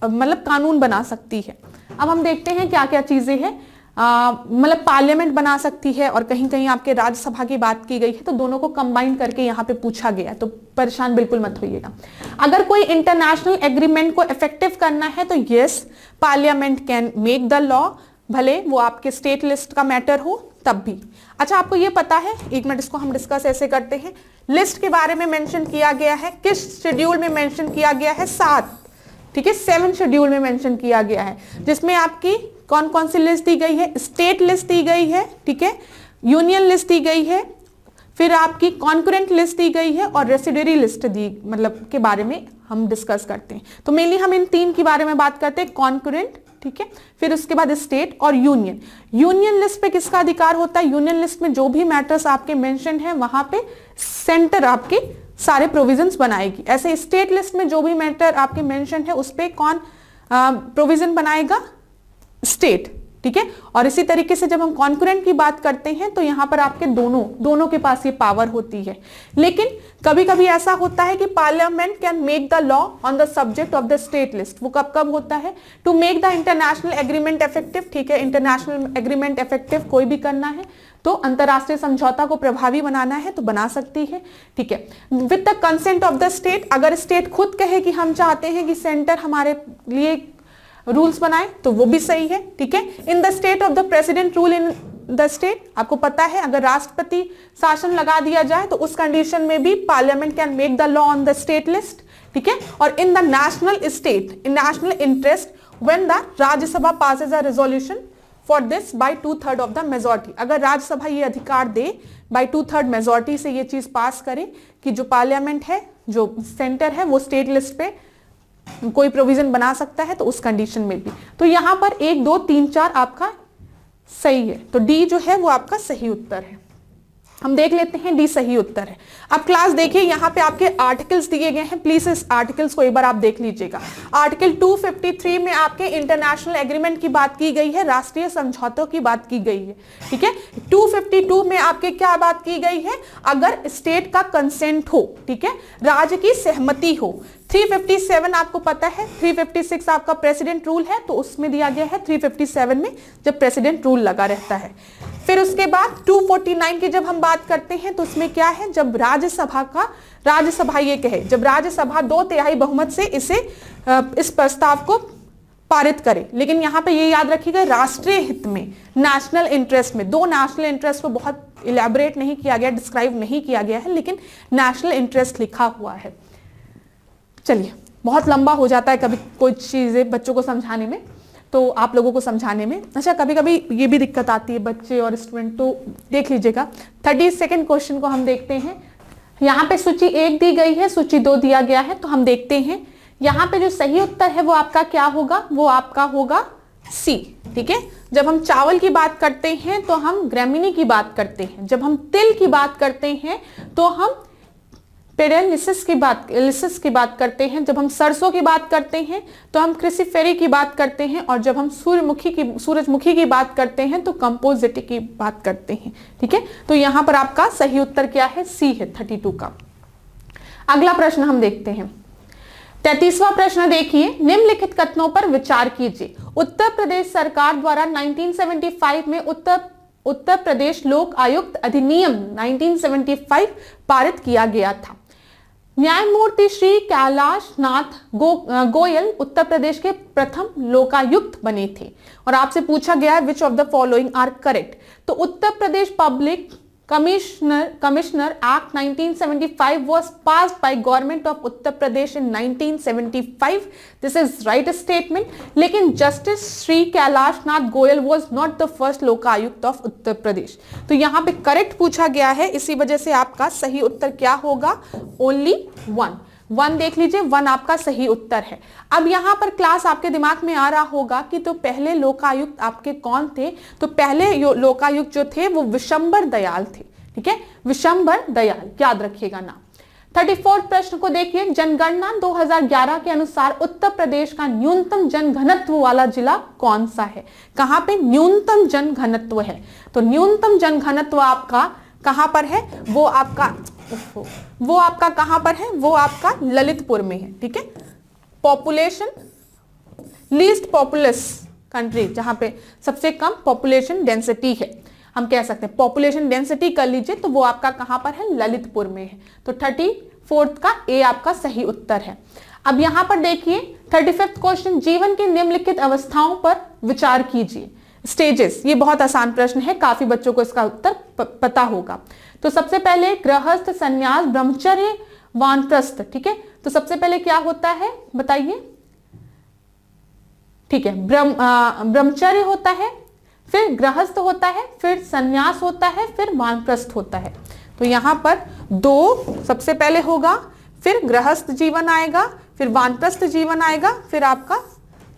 S1: मतलब कानून बना सकती है। अब हम देखते हैं क्या क्या चीजें हैं। मतलब पार्लियामेंट बना सकती है और कहीं कहीं आपके राज्यसभा की बात की गई है, तो दोनों को कंबाइन करके यहाँ पे पूछा गया है, तो परेशान बिल्कुल मत होइएगा। अगर कोई इंटरनेशनल एग्रीमेंट को इफेक्टिव करना है तो yes, parliament can make the law, भले वो आपके स्टेट लिस्ट का मैटर हो तब भी। अच्छा, आपको ये पता है, एक मिनट इसको हम डिस्कस ऐसे करते हैं, लिस्ट के बारे में मेंशन किया गया है, किस शेड्यूल में मेंशन किया गया है, 7, ठीक है, 7 शेड्यूल में मेंशन किया गया है, जिसमें आपकी कौन कौन सी लिस्ट दी गई है, स्टेट लिस्ट दी गई है, ठीक है, यूनियन लिस्ट दी गई है, फिर आपकी कॉन्करेंट लिस्ट दी गई है और रेसिडरी लिस्ट दी मतलब के बारे में हम डिस्कस करते हैं। तो मेनली हम इन 3 के बारे में बात करते हैं, कॉन्करेंट, ठीक है, फिर उसके बाद स्टेट और यूनियन। यूनियन लिस्ट पे किसका अधिकार होता है, यूनियन लिस्ट में जो भी मैटर्स आपके मेंशन है वहां पे सेंटर आपके सारे प्रोविजंस बनाएगी। ऐसे स्टेट लिस्ट में जो भी मैटर आपके मेंशन है उस पे कौन प्रोविजन बनाएगा, स्टेट, ठीक है। और इसी तरीके से जब हम कॉन्करेंट की बात करते हैं तो यहां पर आपके दोनों के पास ये पावर होती है। लेकिन कभी कभी ऐसा होता है कि parliament can make the law on the subject of the state list. वो कब कब होता है, to make the international agreement effective, ठीक है, इंटरनेशनल एग्रीमेंट इफेक्टिव कोई भी करना है तो अंतरराष्ट्रीय समझौता को प्रभावी बनाना है तो बना सकती है, ठीक है, with the consent of the state. अगर स्टेट खुद कहे कि हम चाहते हैं कि सेंटर हमारे लिए रूल्स बनाए तो वो भी सही है, ठीक है। In the state of the president rule in the state, आपको पता है अगर राष्ट्रपति शासन लगा दिया जाए तो उस कंडीशन में भी parliament can make the law on the state list, ठीक है। और in the national state, in national interest, when the Rajya Sabha passes a resolution for this by 2/3 of the majority. अगर राज्यसभा ये अधिकार दे बाय 2/3 मेजोरिटी से ये चीज पास करे कि जो पार्लियामेंट है, जो सेंटर है, वो स्टेट लिस्ट पे कोई प्रोविजन बना सकता है तो उस कंडीशन में भी। तो यहां पर 1 2 3 4 आपका सही है, तो डी जो है वो आपका सही उत्तर है। हम देख लेते हैं डी सही उत्तर है। अब क्लास देखिए, यहाँ पे आपके आर्टिकल्स दिए गए हैं, प्लीज इस आर्टिकल्स को एक बार आप देख लीजिएगा। आर्टिकल 253 में आपके इंटरनेशनल एग्रीमेंट की बात की गई है, राष्ट्रीय समझौतों की बात की गई है, ठीक है। 252 में आपके क्या बात की गई है, अगर स्टेट का कंसेंट हो, ठीक है, राज्य की सहमति हो। 357 आपको पता है, 356 आपका प्रेसिडेंट रूल है तो उसमें दिया गया है 357 में जब प्रेसिडेंट रूल लगा रहता है। फिर उसके बाद 249 की जब हम बात करते हैं तो उसमें क्या है, जब राज्यसभा ये कहे, जब राज्यसभा 2/3 बहुमत से इस प्रस्ताव को पारित करे। लेकिन यहां पे ये याद रखिएगा, राष्ट्रीय हित में, नेशनल इंटरेस्ट में, 2 नेशनल इंटरेस्ट को बहुत इलेबोरेट नहीं किया गया, डिस्क्राइब नहीं किया गया है, लेकिन नेशनल इंटरेस्ट लिखा हुआ है। चलिए, बहुत लंबा हो जाता है कभी कोई चीजें बच्चों को समझाने में, तो आप लोगों को समझाने में अच्छा कभी कभी ये भी दिक्कत आती है बच्चे और स्टूडेंट, तो देख लीजिएगा। 32 क्वेश्चन को हम देखते हैं। यहाँ पे सूची 1 दी गई है, सूची 2 दिया गया है, तो हम देखते हैं यहाँ पे जो सही उत्तर है वो आपका क्या होगा, वो आपका होगा सी, ठीक है। जब हम चावल की बात करते हैं तो हम ग्रामीणी की बात करते हैं, जब हम तिल की बात करते हैं तो हम पेरेलिसिस की बात करते हैं, जब हम सरसों की बात करते हैं तो हम क्रिसिफेरी की बात करते हैं, और जब हम सूरजमुखी की बात करते हैं तो कंपोजिटी की बात करते हैं, ठीक है। तो यहां पर आपका सही उत्तर क्या है, सी है 32 का। अगला प्रश्न हम देखते हैं, 33वां प्रश्न देखिए, निम्नलिखित कथनों पर विचार कीजिए। उत्तर प्रदेश सरकार द्वारा 1975 में उत्तर प्रदेश लोक आयुक्त अधिनियम 1975 पारित किया गया था। न्यायमूर्ति श्री कैलाश नाथ गोयल उत्तर प्रदेश के प्रथम लोकायुक्त बने थे। और आपसे पूछा गया है which of the following are correct, तो Uttar Pradesh public Commissioner Act 1975 was passed by Government of Uttar Pradesh in 1975. This is right statement. लेकिन Justice Shri Kailash Nath Goyal was not the first Lokayukta of Uttar Pradesh. तो यहाँ पे करेक्ट पूछा गया है, इसी वजह से आपका सही उत्तर क्या होगा, ओनली 1 देख लीजिए, 1 आपका सही उत्तर है। अब यहां पर क्लास आपके दिमाग में आ रहा होगा कि तो पहले लोकायुक्त आपके कौन थे, तो पहले लोकायुक्त जो थे वो विशंबर दयाल थे, ठीक है, विशंबर दयाल, याद रखिएगा ना। 34 प्रश्न को देखिए, जनगणना 2011 के अनुसार उत्तर प्रदेश का न्यूनतम जनघनत्व वाला जिला कौन सा है। कहां पे न्यूनतम जनघनत्व है, तो न्यूनतम जनघनत्व आपका कहां पर है, वो आपका कहां पर है, वो आपका ललितपुर में है, ठीक है। पॉपुलेशन लीस्ट पॉपुलस कंट्री, जहां पे सबसे कम पॉपुलेशन डेंसिटी है, हम कह सकते हैं पॉपुलेशन डेंसिटी कर लीजिए, तो वो आपका कहां पर है, ललितपुर में है। तो 34 का ए आपका सही उत्तर है। अब यहां पर देखिए 35वां क्वेश्चन, जीवन की निम्नलिखित अवस्थाओं पर विचार कीजिए। स्टेजेस, ये बहुत आसान प्रश्न है, काफी बच्चों को इसका उत्तर पता होगा। तो सबसे पहले गृहस्थ, संन्यास, ब्रह्मचर्य, वानप्रस्थ। ठीक है, तो सबसे पहले क्या होता है बताइए? ठीक है, ब्रह्मचर्य होता है, फिर गृहस्थ होता है, फिर संन्यास होता है, फिर वानप्रस्थ होता है। तो यहां पर 2 सबसे पहले होगा, फिर गृहस्थ जीवन आएगा, फिर वानप्रस्थ जीवन आएगा, फिर आपका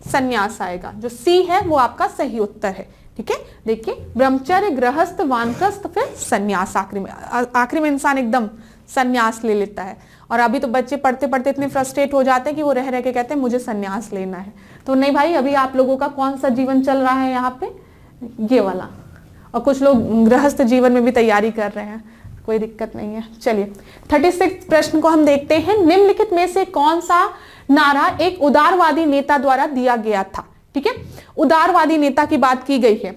S1: संन्यास आएगा। जो सी है वो आपका सही उत्तर है। ठीक है, देखिए ब्रह्मचर्य, गृहस्थ, वानप्रस्थ, फिर संन्यास। आखिरी में इंसान एकदम संन्यास ले लेता है। और अभी तो बच्चे पढ़ते पढ़ते इतने फ्रस्ट्रेट हो जाते हैं कि वो रह रह के कहते हैं मुझे संन्यास लेना है। तो नहीं भाई, अभी आप लोगों का कौन सा जीवन चल रहा है यहाँ पे? ये वाला। और कुछ लोग गृहस्थ जीवन में भी तैयारी कर रहे हैं, कोई दिक्कत नहीं है। चलिए 36 प्रश्न को हम देखते हैं। निम्नलिखित में से कौन सा नारा एक उदारवादी नेता द्वारा दिया गया था? ठीक है, उदारवादी नेता की बात की गई है।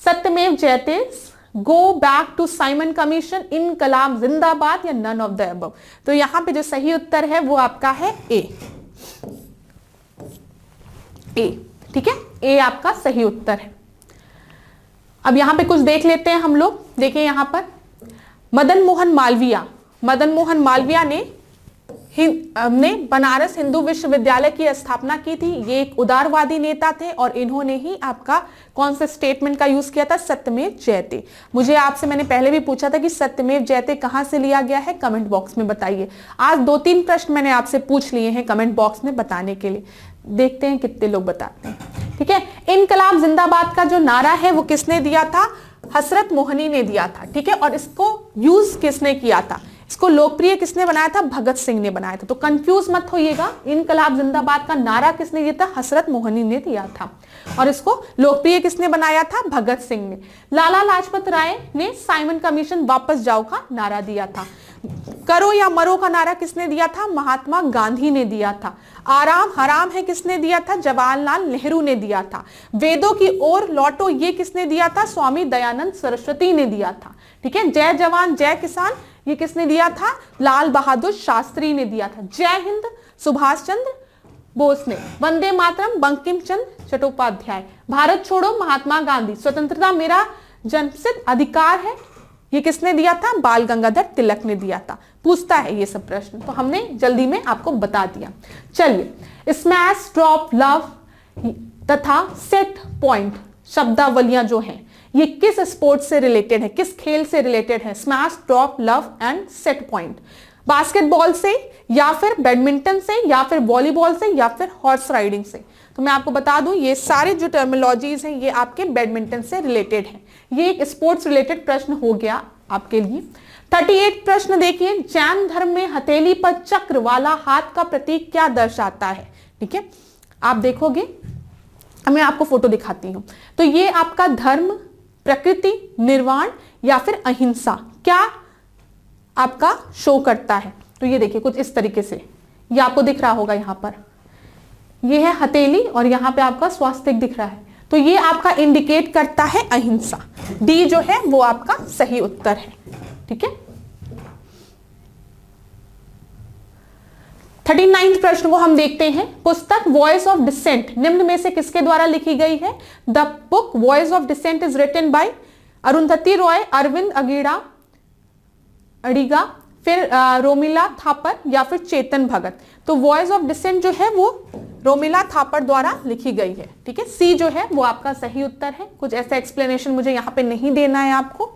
S1: सत्यमेव जयते, go back to Simon commission, इनकलाब जिंदाबाद, या नन ऑफ द अबव। तो यहां पे जो सही उत्तर है वो आपका है ए। ठीक है, ए आपका सही उत्तर है। अब यहां पे कुछ देख लेते हैं हम लोग। देखिए यहां पर मदन मोहन मालवीय ने बनारस हिंदू विश्वविद्यालय की स्थापना की थी। ये एक उदारवादी नेता थे और इन्होंने ही आपका कौन सा स्टेटमेंट का यूज किया था? सत्यमेव जयते। मुझे आपसे मैंने पहले भी पूछा था कि सत्यमेव जयते कहां से लिया गया है, कमेंट बॉक्स में बताइए। आज 2-3 प्रश्न मैंने आपसे पूछ लिए हैं कमेंट बॉक्स में बताने के लिए, देखते हैं कितने लोग बताते हैं। ठीक है, इनकलाब जिंदाबाद का जो नारा है वो किसने दिया था? हसरत मोहनी ने दिया था। ठीक है, और इसको यूज किसने किया था? इसको लोकप्रिय किसने बनाया था? भगत सिंह ने बनाया था। तो कंफ्यूज मत होइएगा, इनकलाब जिंदाबाद का नारा किसने दिया था? हसरत मोहनी ने दिया था। और इसको लोकप्रिय किसने बनाया था? भगत सिंह ने। लाला लाजपत राय ने साइमन कमीशन वापस जाओ का नारा दिया था। करो या मरो का नारा किसने दिया था? महात्मा गांधी ने दिया था। आराम हराम है किसने दिया था? जवाहरलाल नेहरू ने दिया था। वेदों की ओर लौटो ये किसने दिया था? स्वामी दयानंद सरस्वती ने दिया था। ठीक है, जय जवान जय किसान ये किसने दिया था? लाल बहादुर शास्त्री ने दिया था। जय हिंद सुभाष चंद्र बोस ने। वंदे मातरम बंकिम चंद्र चट्टोपाध्याय। भारत छोड़ो महात्मा गांधी। स्वतंत्रता मेरा जन्मसिद्ध अधिकार है ये किसने दिया था? बाल गंगाधर तिलक ने दिया था। पूछता है ये सब प्रश्न, तो हमने जल्दी में आपको बता दिया। चलिए, स्मैश, ड्रॉप, लव तथा सेट पॉइंट शब्दावलियां जो हैं ये किस स्पोर्ट से रिलेटेड है, किस खेल से रिलेटेड है? Smash, drop, love and set point. Basketball से, या फिर बैडमिंटन से, या फिर वॉलीबॉल से, या फिर हॉर्स राइडिंग से। तो मैं आपको बता दूं ये सारे जो टर्मिनोलॉजीज हैं ये आपके बैडमिंटन से रिलेटेड हैं। ये एक स्पोर्ट्स रिलेटेड प्रश्न हो गया आपके लिए। 38 प्रश्न देखिए। जैन धर्म में हथेली पर चक्र वाला हाथ का प्रतीक क्या दर्शाता है? ठीक है, आप देखोगे, मैं आपको फोटो दिखाती हूं। तो ये आपका धर्म, प्रकृति, निर्वाण या फिर अहिंसा क्या आपका शो करता है? तो ये देखिए कुछ इस तरीके से, ये आपको दिख रहा होगा। यहां पर ये है हथेली और यहां पे आपका स्वास्तिक दिख रहा है। तो ये आपका इंडिकेट करता है अहिंसा। डी जो है वो आपका सही उत्तर है। ठीक है, 39 प्रश्न को हम देखते हैं। पुस्तक वॉइस ऑफ डिसेंट निम्न में से किसके द्वारा लिखी गई है? The book voice of dissent is written by Arundhati Roy, Arvind Adiga, फिर रोमिला थापर या फिर चेतन भगत। तो वॉइस ऑफ डिसेंट जो है वो रोमिला थापर द्वारा लिखी गई है। ठीक है, सी जो है वो आपका सही उत्तर है। कुछ ऐसा एक्सप्लेनेशन मुझे यहां पे नहीं देना है आपको।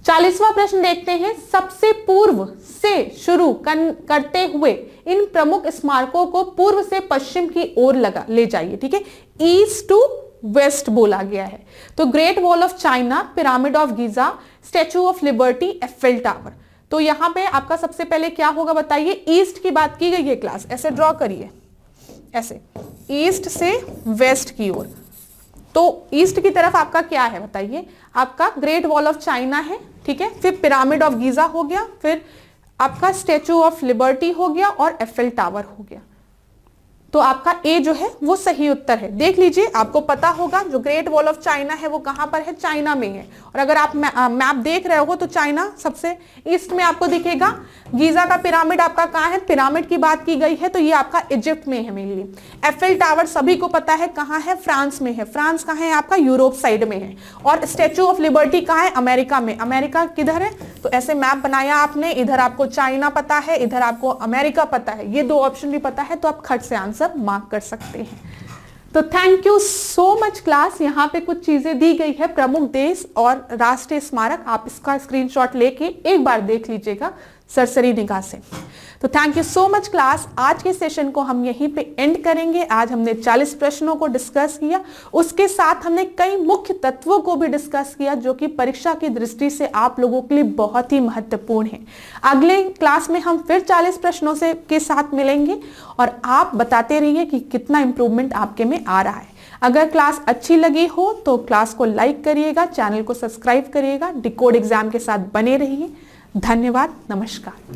S1: 40वां प्रश्न देखते हैं। सबसे पूर्व से शुरू करते हुए इन प्रमुख स्मारकों को पूर्व से पश्चिम की ओर ले जाइए। ठीक है, ईस्ट टू वेस्ट बोला गया है। तो great wall of China, pyramid of Giza, statue of liberty, Eiffel tower. तो यहां पे आपका सबसे पहले क्या होगा बताइए? ईस्ट की बात की गई है क्लास, ऐसे ड्रॉ करिए, ऐसे ईस्ट से वेस्ट की ओर। तो ईस्ट की तरफ आपका क्या है बताइए? आपका ग्रेट वॉल ऑफ चाइना है। ठीक है, फिर पिरामिड ऑफ गीजा हो गया, फिर आपका स्टैचू ऑफ लिबर्टी हो गया और एफेल टावर हो गया। तो आपका ए जो है वो सही उत्तर है। देख लीजिए, आपको पता होगा जो ग्रेट वॉल ऑफ चाइना है वो कहां पर है, चाइना में है। और अगर आप मैप देख रहे हो तो चाइना सबसे ईस्ट में आपको दिखेगा। गीजा का पिरामिड आपका कहाँ है, पिरामिड की बात की गई है तो ये आपका इजिप्ट में है मेनली। एफेल टावर सभी को पता है कहाँ है, फ्रांस में है। फ्रांस कहाँ है आपका, यूरोप साइड में है। और स्टैचू ऑफ लिबर्टी कहाँ है, अमेरिका में। अमेरिका किधर है, तो ऐसे मैप बनाया आपने, इधर आपको चाइना पता है, इधर आपको अमेरिका पता है, ये दो ऑप्शन भी पता है तो आप खट से आंसर मार्क कर सकते हैं। तो thank you so much class. यहाँ पे कुछ चीजें दी गई है, प्रमुख देश और राष्ट्रीय स्मारक, आप इसका स्क्रीनशॉट लेके एक बार देख लीजिएगा सरसरी निगाह से। तो thank you so much class. आज के सेशन को हम यहीं पे एंड करेंगे। आज हमने 40 प्रश्नों को डिस्कस किया, उसके साथ हमने कई मुख्य तत्वों को भी डिस्कस किया जो कि परीक्षा की दृष्टि से आप लोगों के लिए बहुत ही महत्वपूर्ण है। अगले क्लास में हम फिर 40 प्रश्नों से के साथ मिलेंगे और आप बताते रहिए कि कितना इंप्रूवमेंट आपके में आ रहा है। अगर क्लास अच्छी लगी हो तो क्लास को लाइक करिएगा, चैनल को सब्सक्राइब करिएगा, डिकोड एग्जाम के साथ बने रहिए। धन्यवाद, नमस्कार।